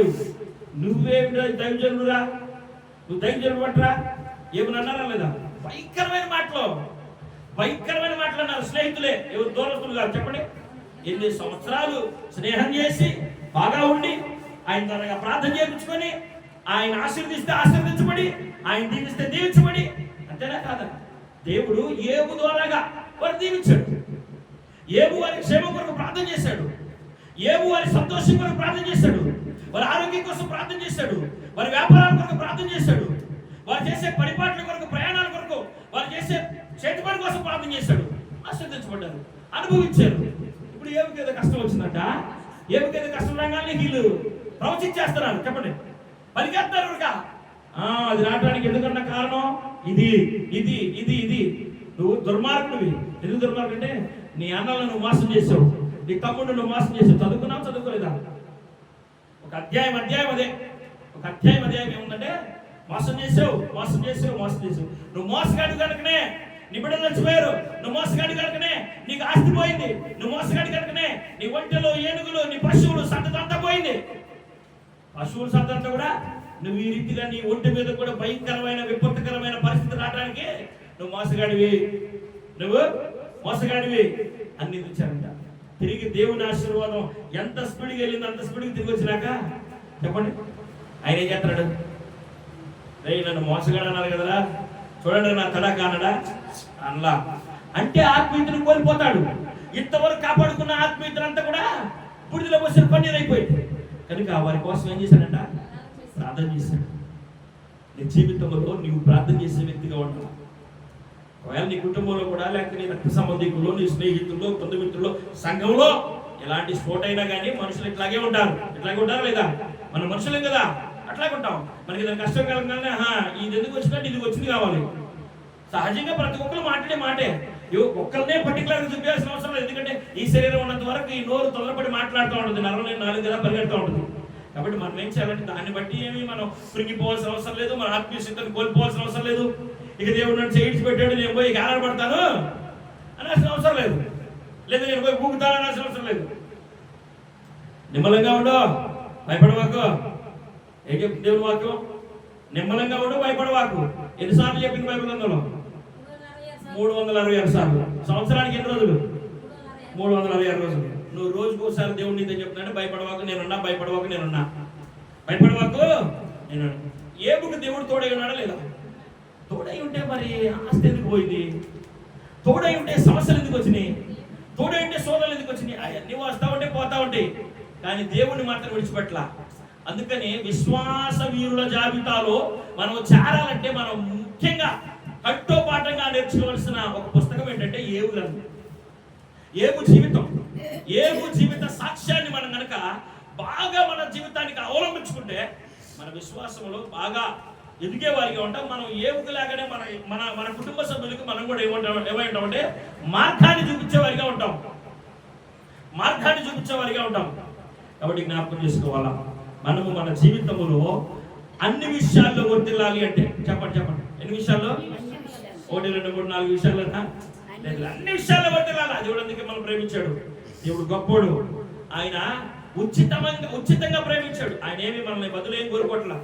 నువ్వేమిటో దైవజనుడురా, నువ్వు దైవజనుడు పట్టరా, ఏమని అన్నారా లేదా? భయంకరమైన మాటలు అన్నారు. స్నేహితులే, ఎవరు దూరస్తులు కాదు. చెప్పండి, 8 సంవత్సరాలు స్నేహం చేసి బాగా ఉండి ఆయన త్వరగా ప్రార్థన చేయించుకొని ఆయన ఆశీర్వదిస్తే ఆశీర్వదించబడి, ఆయన దీవిస్తే దీవించబడి, అంతేనా కాదా? దేవుడు ఏబు ద్వారాగా వారు దీవించాడు. ఏబు వారి క్షేమం కొరకు ప్రార్థన చేశాడు. ఏబు వారి సంతోషం కొరకు ప్రార్థన చేశాడు. వారి ఆరోగ్యం కోసం ప్రార్థన చేశాడు. వారి వ్యాపారాల కొరకు ప్రార్థన చేశాడు. వారు చేసే పరిపాలన కొరకు, ప్రయాణాల కొరకు, వారు చేసే చేతి పని కోసం ప్రార్థన చేశాడు. ఆశీర్వదించబడ్డారు, అనుభవించారు. ఇప్పుడు ఏమికి ఏదో కష్టం వచ్చిందంట, ఏమికి ఏదో కష్టం రాగానే వీళ్ళు ప్రవచించేస్తున్నారు. చెప్పండి, పరిగెత్తారు. అది రావడానికి ఎందుకన్నా కారణం ఇది ఇది ఇది ఇది నువ్వు దుర్మార్గుడివి. ఎందుకు దుర్మార్గు అంటే, నీ అన్నలను నువ్వు మోసం చేసావు, నీ తమ్ముడు నువ్వు మోసం చేసావు. చదువుకున్నావు, చదువుకోలేదా? ఒక అధ్యాయం అదే. ఒక అధ్యాయం ఏముందంటే, మోసం చేసావు. నువ్వు మోసగాడు కనుకనే నీ బిడ్డలు చచ్చిపోయారు. నువ్వు మోసగాడు కనుకనే నీకు ఆస్తి పోయింది. నువ్వు మోసగాడు కనుకనే నీ ఒంటెలు, ఏనుగులు, నీ పశువులు సంతతి అంతా పోయింది. పశువుల సంతతి కూడా నువ్వు ఈ రీతిగా నీ ఒంటి మీద కూడా భయంకరమైన విపత్తుకరమైన పరిస్థితి రావడానికి నువ్వు మోసగాడివి అన్ని తెచ్చారంట. తిరిగి దేవుని ఆశీర్వాదం ఎంత స్పీడ్గా వెళ్ళింది, అంత స్పీడ్గా తిరిగి వచ్చినాక చెప్పండి, ఆయన ఏం చేస్తున్నాడు? నన్ను మోసగాడు అన్నారు కదరా, చూడండి నా తడాక అన్నాడా? అలా అంటే ఆత్మీయతను కోల్పోతాడు. ఇంతవరకు కాపాడుకున్న ఆత్మీయతనంతా కూడా బుడిదలో పోసిన పన్నీరు అయిపోయింది. కనుక వారి కోసం ఏం చేశాడంట? ప్రార్థన చేశాడు. నీ జీవితంలో నీవు ప్రార్థన చేసే వ్యక్తిగా ఉంటావు. ఒకవేళ నీ కుటుంబంలో కూడా, లేకపోతే నీ రక్త సంబంధికులు, నీ స్నేహితుల్లో, బంధుమిత్రుల్లో, సంఘంలో ఎలాంటి స్ఫోట అయినా కానీ మనుషులు ఇట్లాగే ఉంటారు లేదా? మన మనుషులే కదా, అట్లాగే ఉంటాం. మనకి ఏదైనా కష్టం కలగానే ఇది ఎందుకు వచ్చినట్టు ఇది వచ్చింది కావాలి. సహజంగా ప్రతి ఒక్కరు మాట్లాడే మాటే. ఒక్కరినే పర్టికులర్గా చూపించాల్సిన అవసరం లేదు. ఎందుకంటే ఈ శరీరం ఉన్నంత వరకు ఈ నోరు తొందరపడి మాట్లాడుతూ ఉంటుంది, నరం 4 కదా పరిగెడుతూ ఉంటుంది. కాబట్టి మనం ఏం చేయాలంటే, దాన్ని బట్టి ఏమి మనం కృంగిపోవాల్సిన అవసరం లేదు, మన ఆత్మీయ స్థితిని కోల్పోవాల్సిన అవసరం లేదు. ఇక దేవుడు నన్ను చేయించి పెట్టాడు, నేను పోయి ఆరాడపడతాను అనాల్సిన అవసరం లేదు, లేదా నేను పోయి ఊగుతాను అనాల్సిన అవసరం లేదు. నిమ్మలంగా ఉండు, భయపడవాకు. ఏం చెప్తుంది దేవుని వాక్యం? నిమ్మలంగా ఉండు, భయపడవాకు. ఎన్నిసార్లు చెప్పింది బైబిల్ గ్రంథంలో? 366 సార్లు. సంవత్సరానికి ఎన్ని రోజులు? 366 రోజులు. నువ్వు రోజుకు ఒకసారి దేవుడు నీతో చెప్తున్నాడు, భయపడవాకు నేనున్నా, భయపడవాకు నేనున్నా. ఏబుకు దేవుడు తోడై ఉన్నాడా లేదా? తోడై ఉంటే మరి ఆస్తి ఎందుకు పోయింది? తోడై ఉంటే సమస్యలు ఎందుకు వచ్చినాయి? తోడై ఉంటే సోదరులు ఎందుకు వచ్చినాయి? అవన్నీ వస్తా ఉంటే పోతా ఉంటాయి, కానీ దేవుడిని మాత్రం విడిచిపెట్టలా. అందుకని విశ్వాస వీరుల జాబితాలో మనం చేరాలంటే మనం ముఖ్యంగా కట్టోపాఠంగా నేర్చుకోవాల్సిన ఒక పుస్తకం ఏంటంటే ఏబు గ్రంథం. ఏబు జీవిత సాక్ష్యాన్ని మనం కనుక బాగా మన జీవితానికి అవలంబించుకుంటే మన విశ్వాసంలో బాగా ఎదిగే వారిగా ఉంటాం. మనం ఏవుకులాగానే మన మన మన కుటుంబ సభ్యులకి మనం కూడా ఏమై ఉంటామంటే మార్గాన్ని చూపించే వారిగా ఉంటాం. మార్గాన్ని చూపించే వారిగా ఉంటాం. కాబట్టి జ్ఞాపకం చేసుకోవాలా, మనము మన జీవితంలో అన్ని విషయాల్లో వర్తిల్లాలి అంటే చెప్పండి ఎన్ని విషయాల్లో? 1 2 3 4 విషయాలన్నా లేదు, అన్ని విషయాల్లో వర్తిల్లాలి. దేవుడు అందుకే మనం ప్రేమించాడు. దేవుడు గొప్పోడు. ఆయన ఉచితంగా ప్రేమించాడు. ఆయన ఏమి మనల్ని బదులేం కోరుకోవట్లా.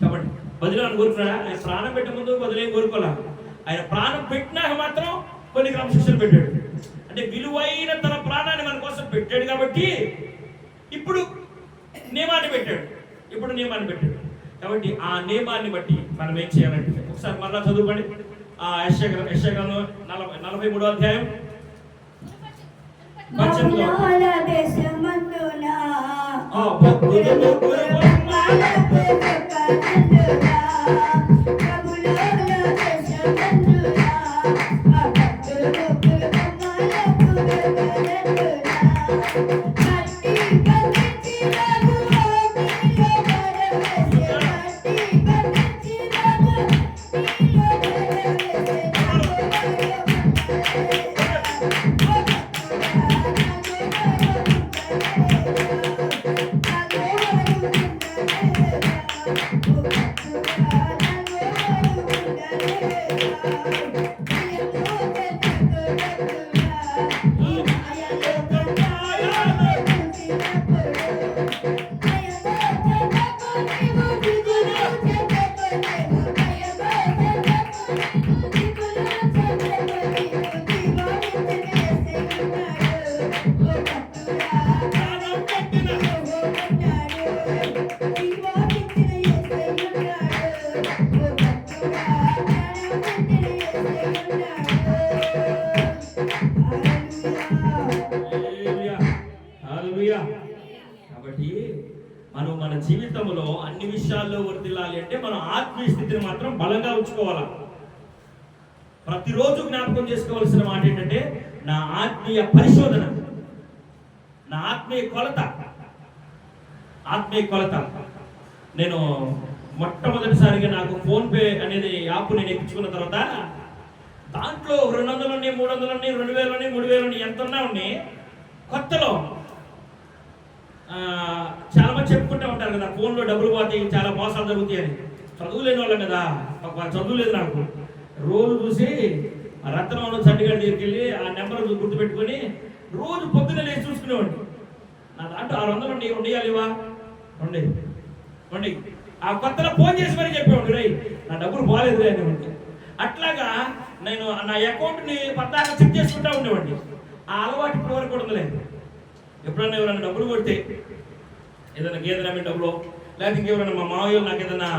చెప్పండి, బదులు కోరుకున్నాడా? ఆయన ప్రాణం పెట్టే ముందు బదులేం కోరుకోలే. ఆయన ప్రాణం పెట్టినాక మాత్రం కొన్ని క్రమశిక్షలు పెట్టాడు. అంటే విలువైన తన ప్రాణాన్ని మన కోసం పెట్టాడు కాబట్టి ఇప్పుడు నియమాన్ని పెట్టాడు. కాబట్టి ఆ నియమాన్ని బట్టి మనం ఏం చేయాలంటే ఒకసారి మళ్ళా చదువుకోండి. యెషయా గ్రంథం 43వ అధ్యాయం. కాబట్టి మనం మన జీవితంలో అన్ని విషయాల్లో వర్తిల్లాలి అంటే మనం ఆత్మీయ స్థితిని మాత్రం బలంగా ఉంచుకోవాలా. ప్రతిరోజు జ్ఞాపకం చేసుకోవాల్సిన మాట ఏంటంటే నా ఆత్మీయ పరిశోధన, నా ఆత్మీయ కొలత. నేను మొట్టమొదటిసారిగా నాకు ఫోన్ పే అనేది యాప్ నేను ఎక్కించుకున్న తర్వాత దాంట్లో 200 300 2000 3000 ఎంత ఉన్నా ఉన్నాయి. కొత్తలో చాలా మంది చెప్పుకుంటూ ఉంటారు కదా, ఫోన్లో డబ్బులు పోతాయి, చాలా మోసాలు జరుగుతాయి అని. చదువు లేని వాళ్ళం కదా, చదువు లేదు నాకు. రోజు చూసి రత్నం చండీగఢ్ దగ్గరికి వెళ్ళి ఆ నెంబర్ గుర్తుపెట్టుకొని రోజు పొద్దున్నే లేచి చూసుకునేవాడిని. నా దాంట్లో 600 ఉండేయాలివా ఉండి ఆ కొత్తలో ఫోన్ చేసి మరీ చెప్పేవాడు, రై నా డబ్బులు పోలేదు అనేవాడిని. అట్లాగా నేను నా అకౌంట్ని పద్దాక చెక్ చేసుకుంటా ఉండేవాడిని. ఆ అలవాటు ఇప్పటి వరకు కూడా ఉండలేదు. ఎప్పుడన్నా ఎవరైనా డబ్బులు కొడితే, ఏదైనా గేదె అమ్మే డబ్బులు, లేకపోతే ఇంకెవరైనా మా మావయ్య నాకు ఏదైనా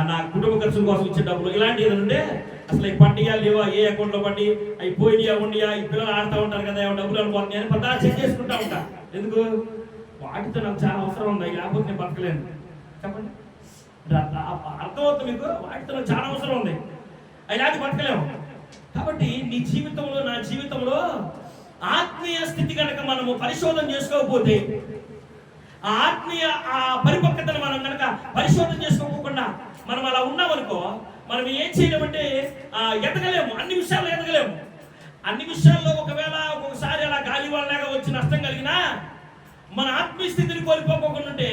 నా కుటుంబ ఖర్చుల కోసం ఇచ్చే డబ్బులు, ఇలాంటి ఏదైనా ఉంటే అసలు ఈ పట్టియా లేవా, ఏ అకౌంట్లో పట్టి అవి పోయినాయా ఉండియా, ఈ పిల్లలు ఆడుతూ ఉంటారు కదా, డబ్బులు అనుకోతున్నాయి అని పద్దా చెక్ చేసుకుంటా ఉంటా. ఎందుకు? వాటితో నాకు చాలా అవసరం ఉంది, లేకపోతే నేను బతకలేను. చెప్పండి, అర్థమవుతుంది మీకు? వాటితో నాకు చాలా అవసరం ఉంది, అయినా బతకలేము. కాబట్టి నీ జీవితంలో, నా జీవితంలో ఆత్మీయ స్థితి కనుక మనము పరిశోధన చేసుకోకపోతే, ఆ ఆత్మీయ పరిపక్వతను మనం కనుక పరిశోధన చేసుకోకుండా మనం అలా ఉన్నామనుకో, మనం ఏం చేయలేమంటే ఎదగలేము, అన్ని విషయాల్లో ఎదగలేము. అన్ని విషయాల్లో ఒకవేళ ఒక్కొక్కసారి అలా గాలి వాళ్ళగా వచ్చి నష్టం కలిగినా మన ఆత్మీయ స్థితిని కోల్పోకుండా ఉంటే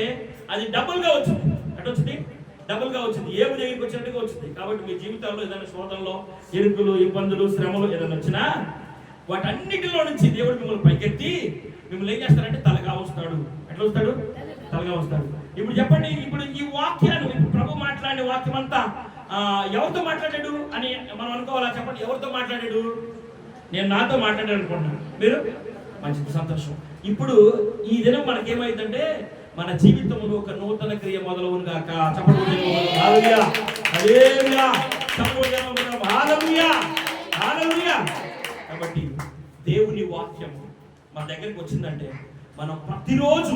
అది డబుల్గా వచ్చింది. ఎటు వచ్చింది? డబుల్గా వచ్చింది. ఏమి దగ్గరికి వచ్చినట్టుగా వచ్చింది. కాబట్టి మీ జీవితాల్లో ఏదైనా శోధనలో, ఇరుకులు, ఇబ్బందులు, శ్రమలు ఏదైనా వచ్చినా వాటన్నిటిలో నుంచి దేవుడు మిమ్మల్ని పైకెత్తి మిమ్మల్ని ఏం చేస్తారంటే తలగా వస్తాడు. ఎట్లా వస్తాడు? తలగా వస్తాడు. ఇప్పుడు చెప్పండి, ఇప్పుడు ఈ వాక్యాన్ని, ప్రభు మాట్లాడిన వాక్యం అంతా ఎవరితో మాట్లాడాడు అని మనం అనుకోవాలా? చెప్పండి, ఎవరితో మాట్లాడాడు? నేను నాతో మాట్లాడాను అనుకుంటున్నాను. మీరు? మంచిది, సంతోషం. ఇప్పుడు ఈ దినం మనకేమైందంటే మన జీవితంలో ఒక నూతన క్రియ మొదలవును గాక. చెప్పండి, హల్లెలూయా, హల్లెలూయా, హల్లెలూయా, హల్లెలూయా. కాబట్టి దేవుని వాక్యం మన దగ్గరికి వచ్చిందంటే మనం ప్రతిరోజు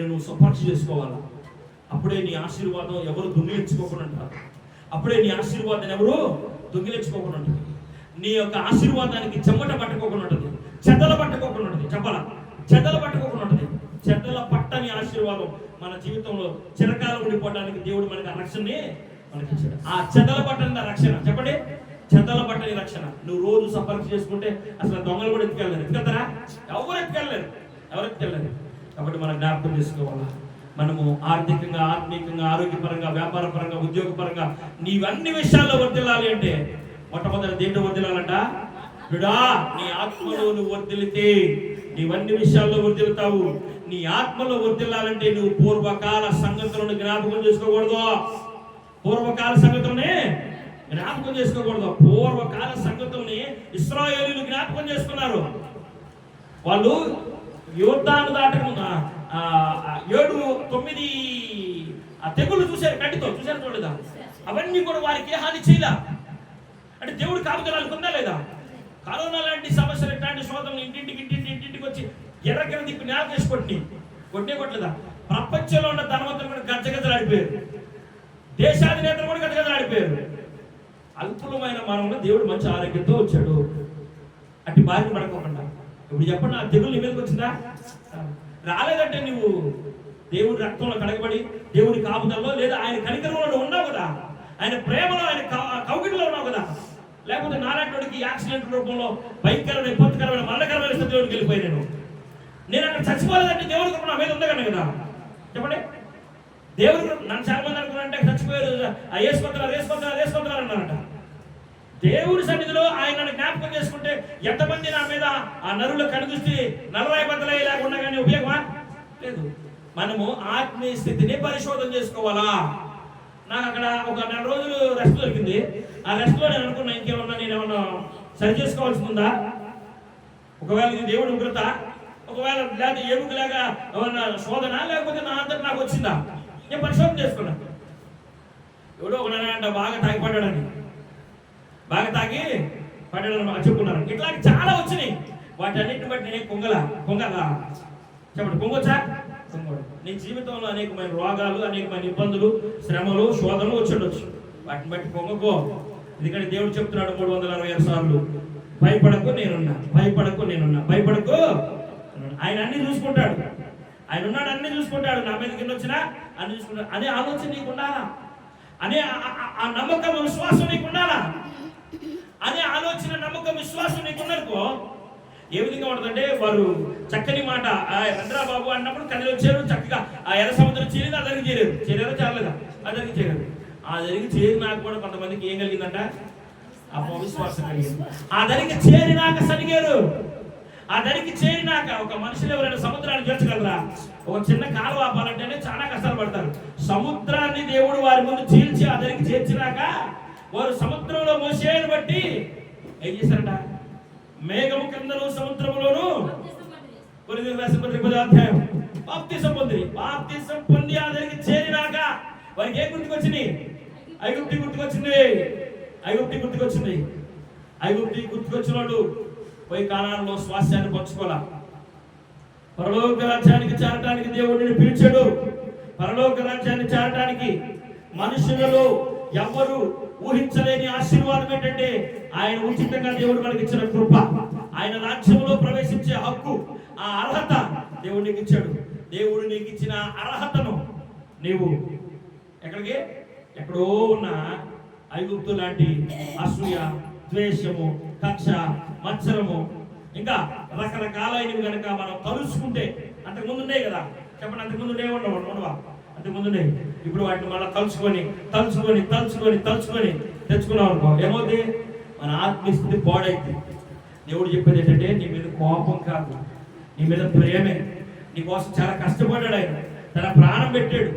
నువ్వు సపర్చ చేసుకోవాలి. అప్పుడే నీ ఆశీర్వాదం ఎవరు దొంగిలించుకోకుండా ఉంటారు. అప్పుడే నీ ఆశీర్వాదం ఎవరు దొంగిలించుకోకుండా ఉంటుంది. నీ యొక్క ఆశీర్వాదానికి చెమట పట్టుకోకుండా ఉంటుంది, చెదల పట్టుకోకుండా ఉంటుంది. చెప్పాలా? చెదల పట్టుకోకుండా ఉంటుంది. చెదల పట్టని ఆశీర్వాదం మన జీవితంలో చిరకాలం ఉండిపోవడానికి దేవుడు మనకి ఆ రక్షణని మనకి ఇచ్చాడు. ఆ చెదల పట్టని రక్షణ, చెప్పండి, చెదల పట్టని రక్షణ. నువ్వు రోజు సపరీక్ష చేసుకుంటే అసలు దొంగలు కూడా ఎత్తుకెళ్ళలేరు. ఎత్తుకెళ్తారా? ఎవరు ఎత్తుకెళ్ళలేరు. కాబట్టి మనం జ్ఞాపకం చేసుకోవాలా, మనము ఆర్థికంగా, ఆత్మీయంగా, ఆరోగ్యపరంగా, వ్యాపారపరంగా, ఉద్యోగపరంగా నీవన్ని విషయాల్లో వర్ధిల్లాలి అంటే మొట్టమొదటి దేంట్లో వర్ధిల్లాలంట? బిడా, నీ ఆత్మలో నువ్వు వర్ధిల్లితే నీవన్ని విషయాల్లో వర్ధిల్లుతావు. నీ ఆత్మలో వర్ధిల్లాలంటే నువ్వు పూర్వకాల సంగతులను జ్ఞాపకం చేసుకోకూడదు. పూర్వకాల సంగతుల్ని జ్ఞాపకం చేసుకోకూడదు. పూర్వకాల సంగతుల్ని ఇశ్రాయేలీయులు జ్ఞాపకం చేసుకున్నారు. వాళ్ళు యోర్దాను దాటకుండా 7-9 తెగుళ్ళు చూశారు, కంటితో చూశారు, చూడలేదా? అవన్నీ కూడా వారికి ఏ హాని చేయలే. అంటే దేవుడు కాపుదలాలు పొందా లేదా? కరోనా లాంటి సమస్యలు, ఇట్లాంటి శోధనలు ఇంటింటికి వచ్చి ఎర్రకెర దిక్కు నేల చేసి కొట్టలేదా? ప్రపంచంలో ఉన్న ధనవంతులు కూడా గజగజలాడిపోయారు, దేశాధినేతలు కూడా గజగజలాడిపోయారు. అల్పులమైన మనలో దేవుడు మంచి ఆరోగ్యంతో వచ్చాడు. అట్టి బారిన పడుకోకుండా ఇప్పుడు చెప్పండి, ఆ తెగులు నీ మీదకి వచ్చిందా? రాలేదంటే నువ్వు దేవుడి రక్తంలో కడగబడి దేవుడి కాపుదల్లో లేదా ఆయన కనికరంలో ఉన్నావు కదా, ఆయన ప్రేమలో, ఆయన కౌగిట్లో ఉన్నావు కదా. లేకపోతే నారాయణుడికి యాక్సిడెంట్ రూపంలో భయంకరమైన, విపత్కరమైన, మరణకరమైన స్థితిలోకి వెళ్ళిపోయాను. నేను అక్కడ చచ్చిపోలేదంటే దేవుడి కృప నా మీద ఉందగలను కదా. చెప్పండి, దేవుడు నన్ను చాలా మంది అనుకున్నారంటే చచ్చిపోయారు, వేసుకుంటున్నారు అన్నారంట. దేవుడి సన్నిధిలో ఆయన జ్ఞాపకం చేసుకుంటే ఎంతమంది నా మీద ఆ నరుల కనుదృష్టి నలరాయి బద్దలై లేకుండా కానీ ఉపయోగమా లేదు. మనము ఆత్మీయ స్థితిని పరిశోధన చేసుకోవాలా. నాకు అక్కడ ఒక 4 రోజులు రెస్ట్ దొరికింది. ఆ రెస్ట్లో నేను అనుకున్నా, నేనేమన్నా సరి చేసుకోవాల్సి ఉందా? ఒకవేళ ఇది దేవుడి ఉగ్రత, ఒకవేళ లేదా ఏముకలాగా ఏమన్నా శోధన, లేకపోతే నా అంతటి నాకు వచ్చిందా? నేను పరిశోధన చేసుకున్నా. ఎవడో ఒకనంట బాగా తాగి పడ్డాడని చెప్పుకున్నారు. ఇట్లాంటి చాలా వచ్చినాయి. వాటన్నిటిని బట్టి నేను కొంగలా చెప్పండి, పొంగొచ్చా? నీ జీవితంలో అనేకమైన రోగాలు, అనేకమైన ఇబ్బందులు, శ్రమలు, శోధనలు వచ్చి వాటిని బట్టి పొంగకో. ఎందుకంటే దేవుడు చెప్తున్నాడు 366 సార్లు, భయపడకు నేనున్నా. ఆయన అన్ని చూసుకుంటాడు. ఆయన ఉన్నాడు, అన్ని చూసుకుంటాడు. నా మీద కింద వచ్చినా అన్ని చూసుకుంటాడు అనే ఆలోచన నీకు ఉండాలా, అనే ఆ నమ్మకం, విశ్వాసం నీకు ఉండాలా. అనే ఆలోచన, నమ్మకం, విశ్వాసం నీకున్ననుకో ఏ విధంగా ఉంటుందంటే, వారు చక్కని మాట రంద్రా బాబు అన్నప్పుడు కళ్ళు వచ్చారు, చక్కగా ఆ ఎర్ర సముద్రం చేరింది, ఆ దగ్గరికి చేరారా చాలేదా? ఆ దగ్గరికి చేరారు. ఆ దగ్గరికి చేరినాక కూడా కొంతమందికి ఏం కలిగిందంట? విశ్వాసం కలిగింది. ఆ దగ్గరికి చేరినాక సరిగారు. ఆ దగ్గరికి చేరినాక ఒక మనుషులు ఎవరైనా సముద్రాన్ని చేర్చగలరా? ఒక చిన్న కాలువ ఆపాలంటేనే చాలా కష్టాలు పడతారు. సముద్రాన్ని దేవుడు వారి ముందు చీల్చి ఆ దగ్గరికి చేర్చినాక వారు సముద్రంలో మోసేయని బట్టి ఏం చేశారట? మేఘము కిందను సముద్రములోను బాప్తిసం పొంది ఆ దగ్గరికి చేరినాక వారికి ఏ గుర్తుకొచ్చింది? ఐగుప్తి గుర్తుకొచ్చిన వాళ్ళు పోయి కానానులో స్వాస్థ్యాన్ని పంచుకోవాలా. పరలోక రాజ్యానికి చేరటానికి దేవుడిని పిలిచాడు. పరలోక రాజ్యాన్ని చేరటానికి మనుషులలో ఎవరు ఊహించలేని ఆశీర్వాదం ఏంటంటే, ఆయన ఉచితంగా దేవుడు మనకి ఇచ్చిన కృప, ఆయన రాజ్యంలో ప్రవేశించే హక్కు, ఆ అర్హత దేవుడు నీకు ఇచ్చాడు. దేవుడు నీకు ఇచ్చిన అర్హతను నీవు ఎక్కడో ఉన్న ఐగుప్తు లాంటి అసూయ, ద్వేషము, కక్ష, మత్సరము, ఇంకా రకరకాలైనవి కనుక మనం తలుచుకుంటే, అంతకుముందుండే కదా, చెప్పండి, అంతకుముందుండే ఉండవా? అంతకుముందుండే. ఇప్పుడు వాటిని మళ్ళీ తలుచుకొని తెచ్చుకున్నాం అనుకో, ఏమవుతుంది? మన ఆత్మస్థితి పాడైంది. దేవుడు చెప్పేది ఏంటంటే, నీ మీద కోపం కాదు, నీ మీద ప్రేమే. నీ కోసం చాలా కష్టపడ్డాడు. ఆయన తన ప్రాణం పెట్టాడు.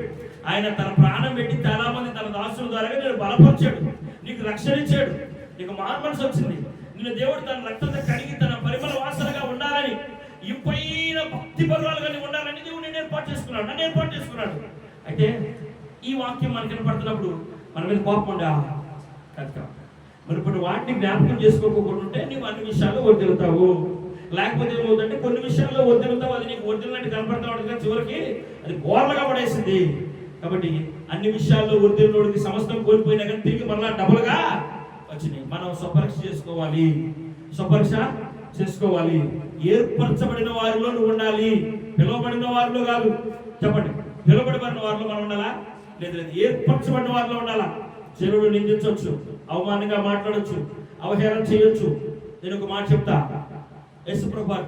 ఆయన తన ప్రాణం పెట్టి చాలా మంది తన దాసుల ద్వారా నేను బలపరిచాడు, నీకు రక్షణ ఇచ్చాడు, నీకు మార్మనసు వచ్చింది. నిన్ను దేవుడు తన రక్తంతో కడిగి తన పరిమళ వాసనగా ఉండాలని, ఇంపైన భక్తి పర్వాలుగా ఉండాలని దేవుడు నన్ను ఏర్పాటు చేసుకున్నాడు. అయితే ఈ వాక్యం మనకి వినపడుతున్నప్పుడు మన మీద కోపం ఉండా కనుక మరి ఇప్పుడు వాటిని జ్ఞాపకం చేసుకోకుండా ఉంటే నీవు అన్ని విషయాల్లో వర్దిలుతావు. లేకపోతే ఏమవుతుందంటే కొన్ని విషయాల్లో వర్దిలుతావు, అది నీకు వర్దిలినట్టు కనపడతా ఉంటుంది కానీ చివరికి అది గోర్లగా పడేసింది. కాబట్టి అన్ని విషయాల్లో వర్దిలినోడికి సమస్తం కోల్పోయినా కానీ తిరిగి మరలా డబుల్గా వచ్చినాయి. మనం స్వపరీక్ష చేసుకోవాలి. ఏర్పరచబడిన వారిలో నువ్వు ఉండాలి, పిలువబడిన వారిలో కాదు. చెప్పండి, పిలువబడిన వారిలో మనం ఉండాలా? లేదు లేదు. ఏర్పరచబడిన వారిలో ఉండాలా? జనులు నిందించవచ్చు, అవమానంగా మాట్లాడొచ్చు, అవహేళన చేయొచ్చు. నేను ఒక మాట చెప్తా. యేసుప్రభు వారి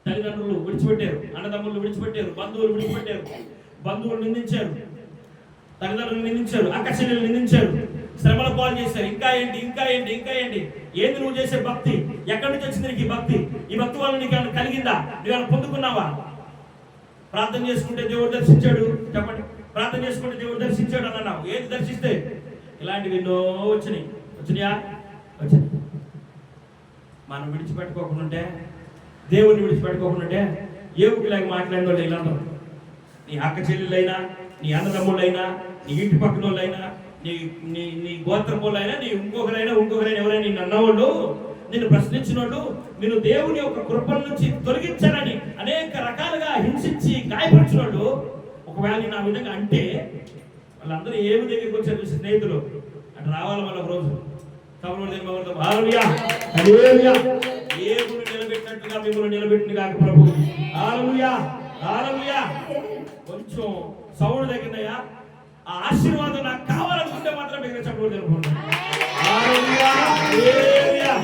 తల్లిదండ్రులు విడిచిపెట్టారు, అన్నదమ్ములు విడిచిపెట్టారు, బంధువులు విడిచిపెట్టారు, బంధువులు నిందించారు, తల్లిదండ్రులు నిందించారు, అక్క చెల్లెలు నిందించారు, శ్రమల పాలు చేశారు. ఇంకా ఏంటి ఇంకా ఏంటి ఇంకా ఏంటి? ఏంది నువ్వు చేసే భక్తి? ఎక్కడి నుంచి వచ్చింది నీకు ఈ భక్తి? ఈ భక్తి వల్ల నీకు ఏమైనా కలిగిందా? నువ్వేమైనా పొందుకున్నావా? ప్రార్థన చేసుకుంటే దేవుడు దర్శించాడు, చెప్పండి. ప్రార్థన చేసుకుంటే దేవుడు దర్శించాడు అని అన్నావు. ఏది దర్శిస్తే? ఇలాంటివి ఎన్నో వచ్చినాయా? వచ్చినాయి. మనం విడిచిపెట్టుకోకుండా, దేవుడిని విడిచిపెట్టుకోకుండా ఏవుకి లేక మాట్లాడిన వాళ్ళు ఇలా ఉంటారు. నీ అక్క చెల్లెలైనా, నీ అన్నదమ్ముళ్ళైనా, నీ ఇంటి పక్కన వాళ్ళైనా, నీ నీ నీ గోత్రములైనా, నీ ఇంకొకరైనా ఎవరైనా నిన్ను అన్నవాళ్ళు, నిన్ను ప్రశ్నించిన వాళ్ళు, నిన్ను దేవుని యొక్క కృపల నుంచి తొలగించాలని అనేక రకాలుగా హింసించి గాయపరిచిన వాళ్ళు ఒకవేళ నా విధంగా అంటే వాళ్ళందరూ ఏమి దగ్గరికి వచ్చారు? స్నేహితులు అటు రావాలి మళ్ళీ ఒక రోజు ఏమును నిలబెట్టినట్టుగా మిమ్మల్ని నిలబెట్టిన కాక ప్రభు. హల్లెలూయా హల్లెలూయా. కొంచెం సౌండ్ తగ్గిందయ్యా. ఆ ఆశీర్వాదం నాకు కావాలనుకుంటే మాత్రం మీకు చెప్పడం జరుగుతుంది. హల్లెలూయా హల్లెలూయా.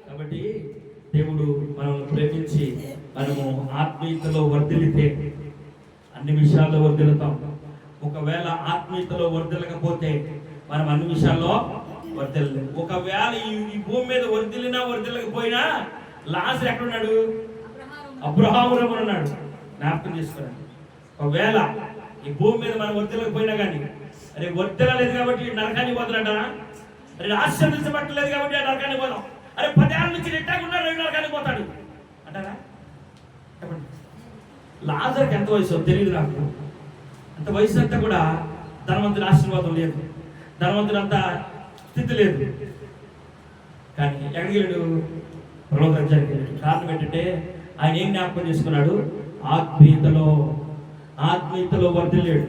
కాబట్టి దేవుడు మనల్ని ప్రేమించి మనము ఆత్మీయతలో వర్ధిల్లితే అన్ని విషయాల్లో వర్ధిల్లుతాం. ఒకవేళ ఆత్మీయతలో వర్ధిల్లకపోతే మనం అన్ని విషయాల్లో వర్ధిల్లలేము. ఒకవేళ ఈ భూమి మీద వర్ధిల్లకపోయినా లాజరు ఎక్కడున్నాడు? అబ్రహాములో ఉన్నాడు. జ్ఞాపకం చేసుకోండి. ఒకవేళ ఈ భూమి మీద మనం వర్ధిల్లకపోయినా కానీ, అరే వర్ధిల్లలేదు కాబట్టి నరకానికి పోతాడంటారా? అరే ఆశీర్వదించబట్టలేదు కాబట్టి ఆ నరకానికి పోదాం. అరే 10 ఏళ్ళ నుంచి నిట్టాకున్నాడు, నరకానికి పోతాడు అంటారా? చెప్పండి. లాజరుకి ఎంత వయసు తెలియదు నాకు. అంత వయసు అంతా కూడా ధనవంతుని ఆశీర్వాదం లేదు, ధనవంతుని అంత స్థితి లేదు. కానీ ఎక్కడికి వెళ్ళాడు? పరలోకానికి వెళ్ళాడు. కారణం ఏంటంటే ఆయన ఏం జ్ఞాపకం చేసుకున్నాడు? ఆత్మీయతలో వర్ధిల్లాడు.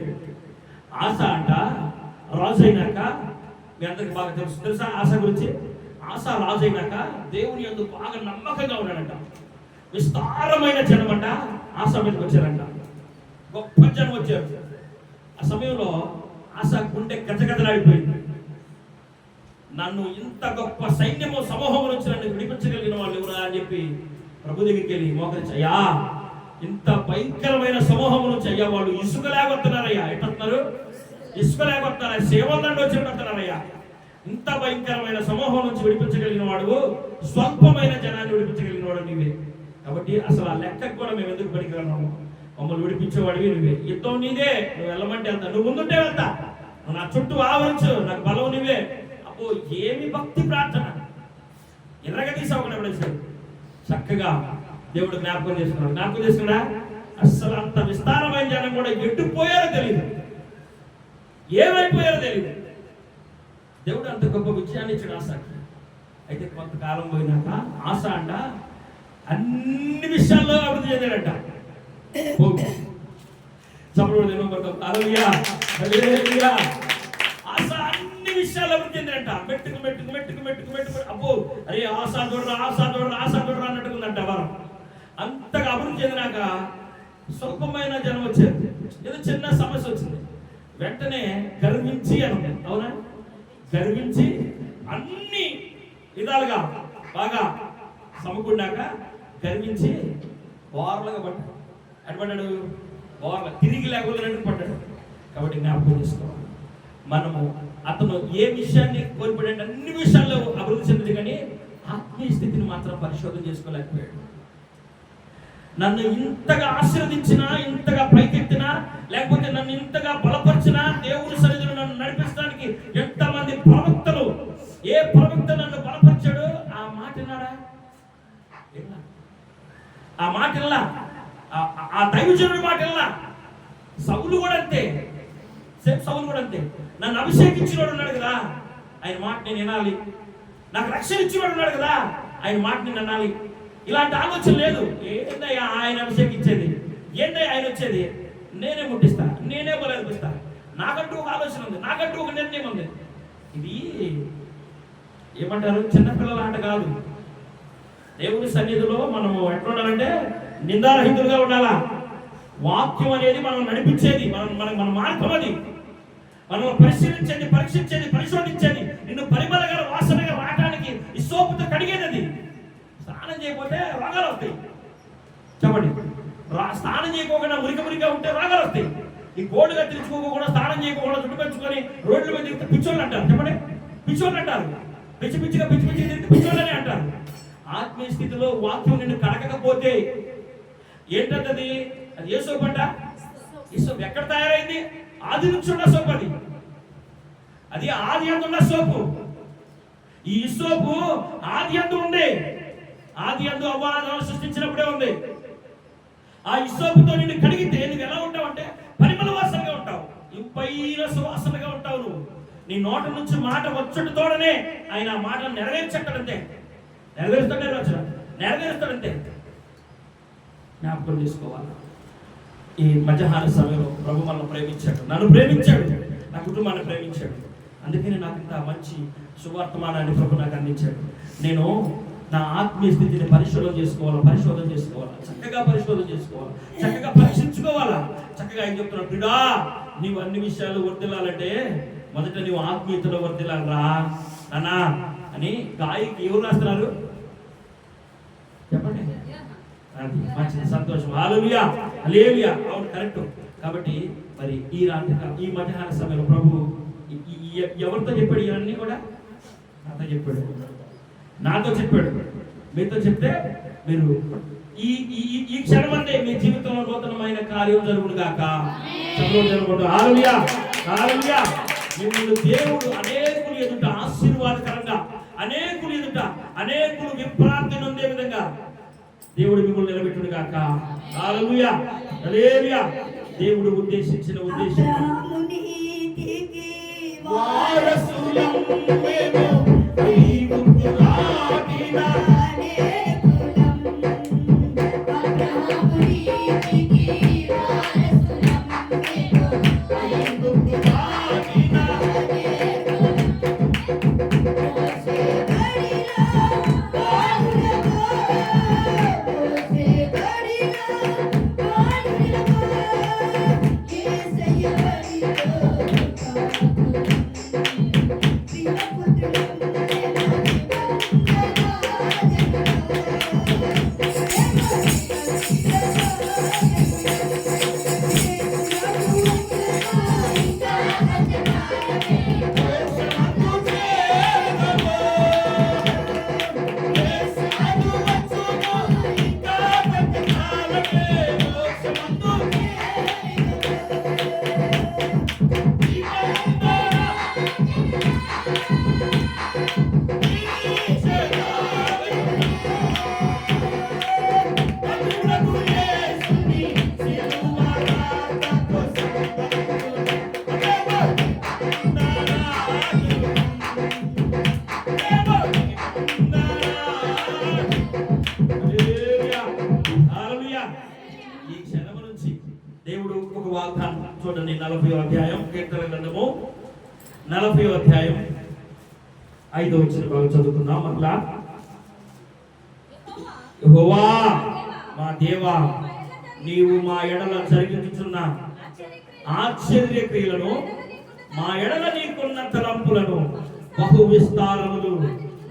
ఆశ అంట రాజు అయినాక, మీ అందరికి బాగా తెలుసా ఆశ గురించి? ఆశ రాజు అయినాక దేవుని యందు బాగా నమ్మకంగా ఉన్నాడంట. విస్తారమైన జనం అంట ఆశ మీదకి వచ్చారంట. గొప్ప జనం వచ్చారు. ఆ సమయంలో ఆశ గుండె గజగజలాడిపోయింది. నన్ను ఇంత గొప్ప సైన్యము సమూహం నుంచి నన్ను విడిపించగలిగిన వాళ్ళు ఎవరా అని చెప్పి ప్రభు దగ్గరికి వెళ్ళి మోకరించి, అయ్యా ఇంత భయంకరమైన సమూహం నుంచి అయ్యా వాళ్ళు ఇసుక లేకొస్తున్నారయ్యా. ఎట్టున్నారు? ఇసుక లేకొస్తున్నారా? సేవలండి వచ్చి ఇంత భయంకరమైన సమూహం నుంచి విడిపించగలిగిన వాడు, స్వల్పమైన జనాన్ని విడిపించగలిగిన వాడు నీవే. కాబట్టి అసలు ఆ లెక్కకు కూడా మేము ఎందుకు పనికిరాము? మమ్మల్ని విడిపించేవాడివి నువ్వే. యుద్ధం నీదే, నువ్వు వెళ్ళమంటే వెళ్తా, నువ్వు ముందుంటే వెళ్తా, నువ్వు నా చుట్టూ ఆవరించు, నాకు బలం నువ్వే. అబ్బో ఏమి భక్తి ప్రార్థన! ఎర్రగా తీసావు ఎవడేసాడు. చక్కగా దేవుడు జ్ఞాపకం చేసుకున్నా. అస్సలు అంత విస్తారమైన జనం కూడా ఎట్టుపోయారో తెలియదు, ఏమైపోయారో తెలియదు. దేవుడు అంత గొప్ప విజయాన్ని ఇచ్చాడు ఆశకి. అయితే కొంతకాలం పోయినాక ఆశ అంట అన్ని విషయాల్లో అభివృద్ధి చెందాడంట. ఆశ అన్ని విషయాల్లో అభివృద్ధి చెందాడంట. మెట్టుకు అబ్బో అరే ఆశ దొర్రా అన్నట్టుకుందంట వారం. అంతగా అభివృద్ధి చెందినాక స్వల్పమైన జనం వచ్చారు. ఏదో చిన్న సమస్య వచ్చింది, వెంటనే గర్వించి అనుకుంది. అవునా? గర్వించి అన్ని విధాలుగా బాగా సమకూడినాక గర్వించి బోర్లుగా పడ్డాడు. అటుపడ్డాడు బోర్ల తిరిగి లేకుండా పడ్డాడు. కాబట్టి జ్ఞాపకం చేసుకోవాలి, మనము అతను ఏ విషయాన్ని కోల్పోయాడు? అన్ని విషయాల్లో అభివృద్ధి చెందింది, కానీ ఆత్మీయ స్థితిని మాత్రం పరిశోధన చేసుకోలేకపోయాడు. నన్ను ఇంతగా ఆశీర్వదించినా, ఇంతగా పైకెత్తినా, లేకపోతే నన్ను ఇంతగా బలపరిచినా, దేవుని సన్నిధిలో నన్ను నడిపించడానికి ఎంతమంది ప్రవక్తలు, ఏ ప్రవక్త నన్ను బలపరిచాడు ఆ మాట విన్నాడా? ఆ మాట వినలా, ఆ దైవజనుడి మాట వినలా. సౌలు కూడా అంతే, సౌలు కూడా అంతే. నన్ను అభిషేకించినోడు ఉన్నాడు కదా, ఆయన మాట నేను వినాలి. నాకు రక్షణ ఇచ్చినోడు ఉన్నాడు కదా, ఆయన మాట నేను వినాలి. ఇలాంటి ఆలోచన లేదు. ఏంటయ్యా ఆయన అభిషేకించేది, ఏంటయ్యా ఆయన వచ్చేది, నేనే ముట్టిస్తా, నేనే బలర్పిస్తా, నాకంటూ ఒక ఆలోచన ఉంది, నాకంటూ ఒక నిర్ణయం ఉంది. ఇది ఏమంటారు, చిన్నపిల్లల ఆట కాదు. దేవుని సన్నిధిలో మనము ఎట్లా ఉండాలంటే నిందారహితులుగా ఉండాలా. వాక్యం అనేది మనం నడిపించేది, మన మార్గం అది. మనం పరిశీలించేది, పరీక్షించేది, పరిశోధించేది, నిన్ను పరిమళ వాసనగా రావడానికి ఈ సోపుతో కడిగేది అది. స్నానం చేయకపోతే రోగాలు వస్తాయి. చెప్పండి, స్నానం చేయకోకుండా మురిగా ఉంటే రోగాలు వస్తాయి. ఈ గోడుగా తెచ్చుకోకుండా, స్నానం చేయకుండా, చుట్టు పెంచుకొని రోడ్ల మీద తిరిగితే పిచ్చోళ్ళు అంటారు. చెప్పండి, పిచ్చోళ్ళు అంటారు. పిచ్చిగా తిరిగితే పిచ్చోళ్ళని అంటారు. ఆత్మీయ స్థితిలో వాక్యం నిన్ను కడగకపోతే ఏంటది? అది ఏ సోపు అంట? ఈ సోపు ఎక్కడ తయారైంది? ఆది నుంచి ఉన్న సోపు అది. అది ఆది అందు ఉన్న సోపు. ఈ సోపు ఆది అందు ఉంది. ఆది అందు అవ్వాలను సృష్టించినప్పుడే ఉంది. ఆ ఇసోపుతో నిన్ను కడిగితే నువ్వు ఎలా ఉంటావు అంటే పరిమళ వాసనగా ఉంటావు, ఇంపైన సువాసనగా ఉంటావు. నువ్వు నీ నోట నుంచి మాట వచ్చటతోడనే ఆయన ఆ మాటను నెరవేర్చడంతే, నెరవేరుస్తాడంతే. జ్ఞాపకం చేసుకోవాలి. ఈ మధ్యాహ్న సమయంలో ప్రభు మనల్ని ప్రేమించాడు, నన్ను ప్రేమించాడు, నా కుటుంబాన్ని ప్రేమించాడు. అందుకని నాకు ఇంత మంచి సువార్తమానాన్ని ప్రభు నాకు అందించాడు. నేను నా ఆత్మీయ స్థితిని పరిశోధన చేసుకోవాలా, చక్కగా పరిశోధన చేసుకోవాలా, చక్కగా పరీక్షించుకోవాలా. చక్కగా ఏం చెప్తున్నాడు, బిడా నీవు అన్ని విషయాలు వర్దిల్లాలంటే మొదట నీవు ఆత్మీయతలో వర్దిల్లాలరా నాన్నా అని గాయకి ఎవరు రాస్తున్నారు చెప్పండి. అది మంచి సంతోషం. హల్లెలూయా, హల్లెలూయా. అవును, కరెక్ట్. కాబట్టి మరి ఈ మధ్యాహ్న సమయంలో ప్రభు ఎవరితో చెప్పాడు? ఇవన్నీ కూడా నాతో చెప్పాడు. మీతో చెప్తే మీరు ఈ క్షణం అంటే మీ జీవితంలో నూతనమైన కార్యం జరుగును గాక. జరుగుతుంది. హల్లెలూయా, హల్లెలూయా. మిమ్మల్ని దేవుడు అనేకులు ఎదుట ఆశీర్వాదకరంగా, అనేకులు ఎదుట అనేకులు విప్రాంతి నొందే విధంగా దేవుడు మిమ్మల్ని నిలబెట్టును గాక. హల్లెలూయా, హల్లెలూయా. దేవుడు ఉద్దేశించిన ఉద్దేశం వారసులం మేము దేవుడు ఒక వాగ్దానం చూడండి. 40వ అధ్యాయం కీర్తన గ్రంథము 40వ అధ్యాయం 5వ వచనం బాగా చదువుకుందాం. మరలా, యెహోవా మా దేవా, నీవు మా ఎడల జరిగించుచున్న ఆశ్చర్య క్రియలను, మా ఎడల నీకున్న తలంపులను, బహు విస్తారములు,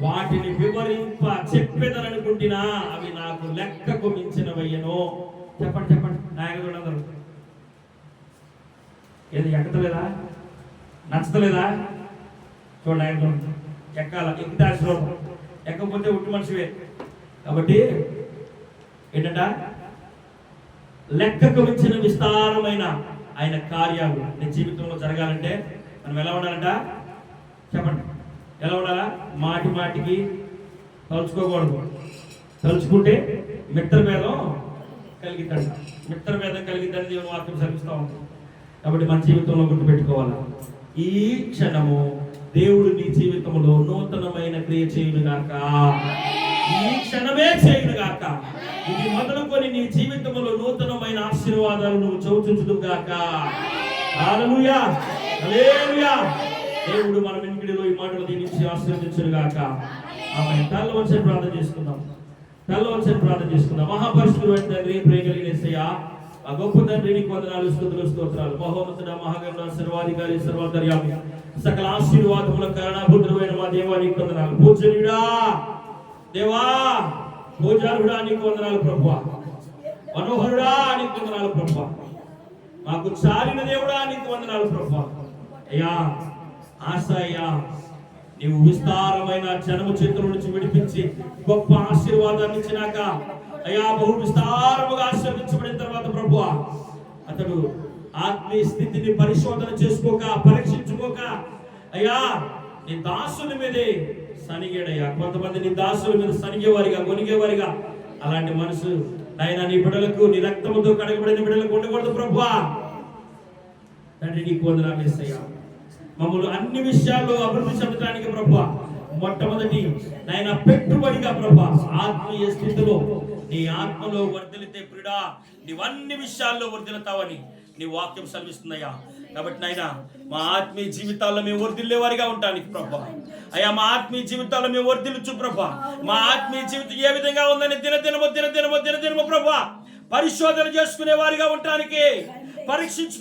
వాటిని వివరింప చెప్పేదనుకుంటున్నా అవి నాకు లెక్కకు మించినవయ్యను. చెప్పండి నాయకులందరూ. ఏది ఎక్కతలేదా? నచ్చతలేదా? చూడండి, ఆయన ఎక్కాల, ఎక్కితే ఆశీర్వాదం, ఎక్కకపోతే ఉట్టి మనిషివే. కాబట్టి ఏంటంట, లెక్కకు మించిన విస్తారమైన ఆయన కార్యాలు నీ జీవితంలో జరగాలంటే మనం ఎలా ఉండాలంట? చెప్పండి, ఎలా ఉండాలా? మాటి మాటికి తలుచుకోకూడదు. తలుచుకుంటే మిత్రభేదం కలిగిద్దంట. మిత్రభేదం కలిగిద్దని దేవుని వాక్యం సెలవిస్తూ ఉంటుంది. కాబట్టి మన జీవితంలో గుర్తుపెట్టుకోవాలి, ఈ క్షణము దేవుడు నీ జీవితంలో నూతనమైన క్రియ చేయునుగాక. ఈ క్షణమే చేయునుగాక. ఇది మొదలుకొని నీ జీవితంలో నూతనమైన ఆశీర్వాదాలు నువ్వు చవిచూచుదుగాక. హల్లెలూయా, హల్లెలూయా. దేవుడు మన వినికిడిలో ఈ మాటలు దీనించి ఆశీర్వదించునుగాక. ఆమేన్. తల వంచి ప్రార్థన చేసుకుందాం. తల వంచి ప్రార్థన చేసుకుందాం. మహాపరిశుద్ధుడైన తండ్రి, ప్రేమ కలిగిన యేసయ్యా, ఆ గొప్ప తండ్రి నీకు వందనాలు, స్తుతులు, స్తోత్రాలు. మహోన్నతుడ, మహాగణుడ, సర్వాధికారి, సర్వాంతర్యామి, సకల ఆశీర్వాదముల కారణభూతుడైన మా దేవా నీకు వందనాలు. పూజనీయుడా దేవా, పూజారుడా నీకు వందనాలు ప్రభువా. మనోహరుడా నీకు వందనాలు ప్రభువా. మాకు చాలిన దేవుడా నీకు వందనాలు ప్రభువా. అయ్యా, ఆశ అయ్యా, నీవు విస్తారమైన జనము చేతుల నుంచి విడిపించి గొప్ప ఆశీర్వాదాన్ని ఇచ్చినాక అయ్యా, బహు విస్తారముగా ఆశీర్వదించబడిన తర్వాత ప్రభువా, అతడు ఆత్మీయ స్థితిని పరిశోధన చేసుకోక, పరీక్షించుకోక అయ్యా నీ దాసుల మీదే సనిగేడయ్యా. కొంతమంది నీ దాసుల మీద సనిగేవారిగా, గొనిగేవారిగా, అలాంటి మనసు నాయన నీ బిడ్డలకు, నీ రక్తముతో కడగబడిన బిడ్డలకు ఉండకూడదు ప్రభువా. తండ్రి నీకు వందనాలు యేసయ్యా. మమ్మల్ని అన్ని విషయాల్లో అభివృద్ధి చెందడానికి ప్రభువా, మొట్టమొదటి నాయన పెట్టుబడిగా ప్రభువా, ఆత్మీయ స్థితిలో నీ ఆత్మలో వర్ధిల్లితే ప్రియుడా నీవన్ని విషయాల్లో వర్ధిల్లుతావని నీ వాక్యం సెలవిస్తుందయ్యా. కాబట్టి నాయన మా ఆత్మీయ జీవితాల్లో మేము వర్ధిల్లేవారిగా ఉండడానికి ప్రభువా, అయ్యా మా ఆత్మీయ జీవితాల్లో మేము వర్ధిల్లుచు ప్రభువా, మా ఆత్మీయ జీవితం ఏ విధంగా ఉందని దినదినము ప్రభువా పరిశోధన చేసుకునే వారిగా ఉండడానికి, పరీక్షించు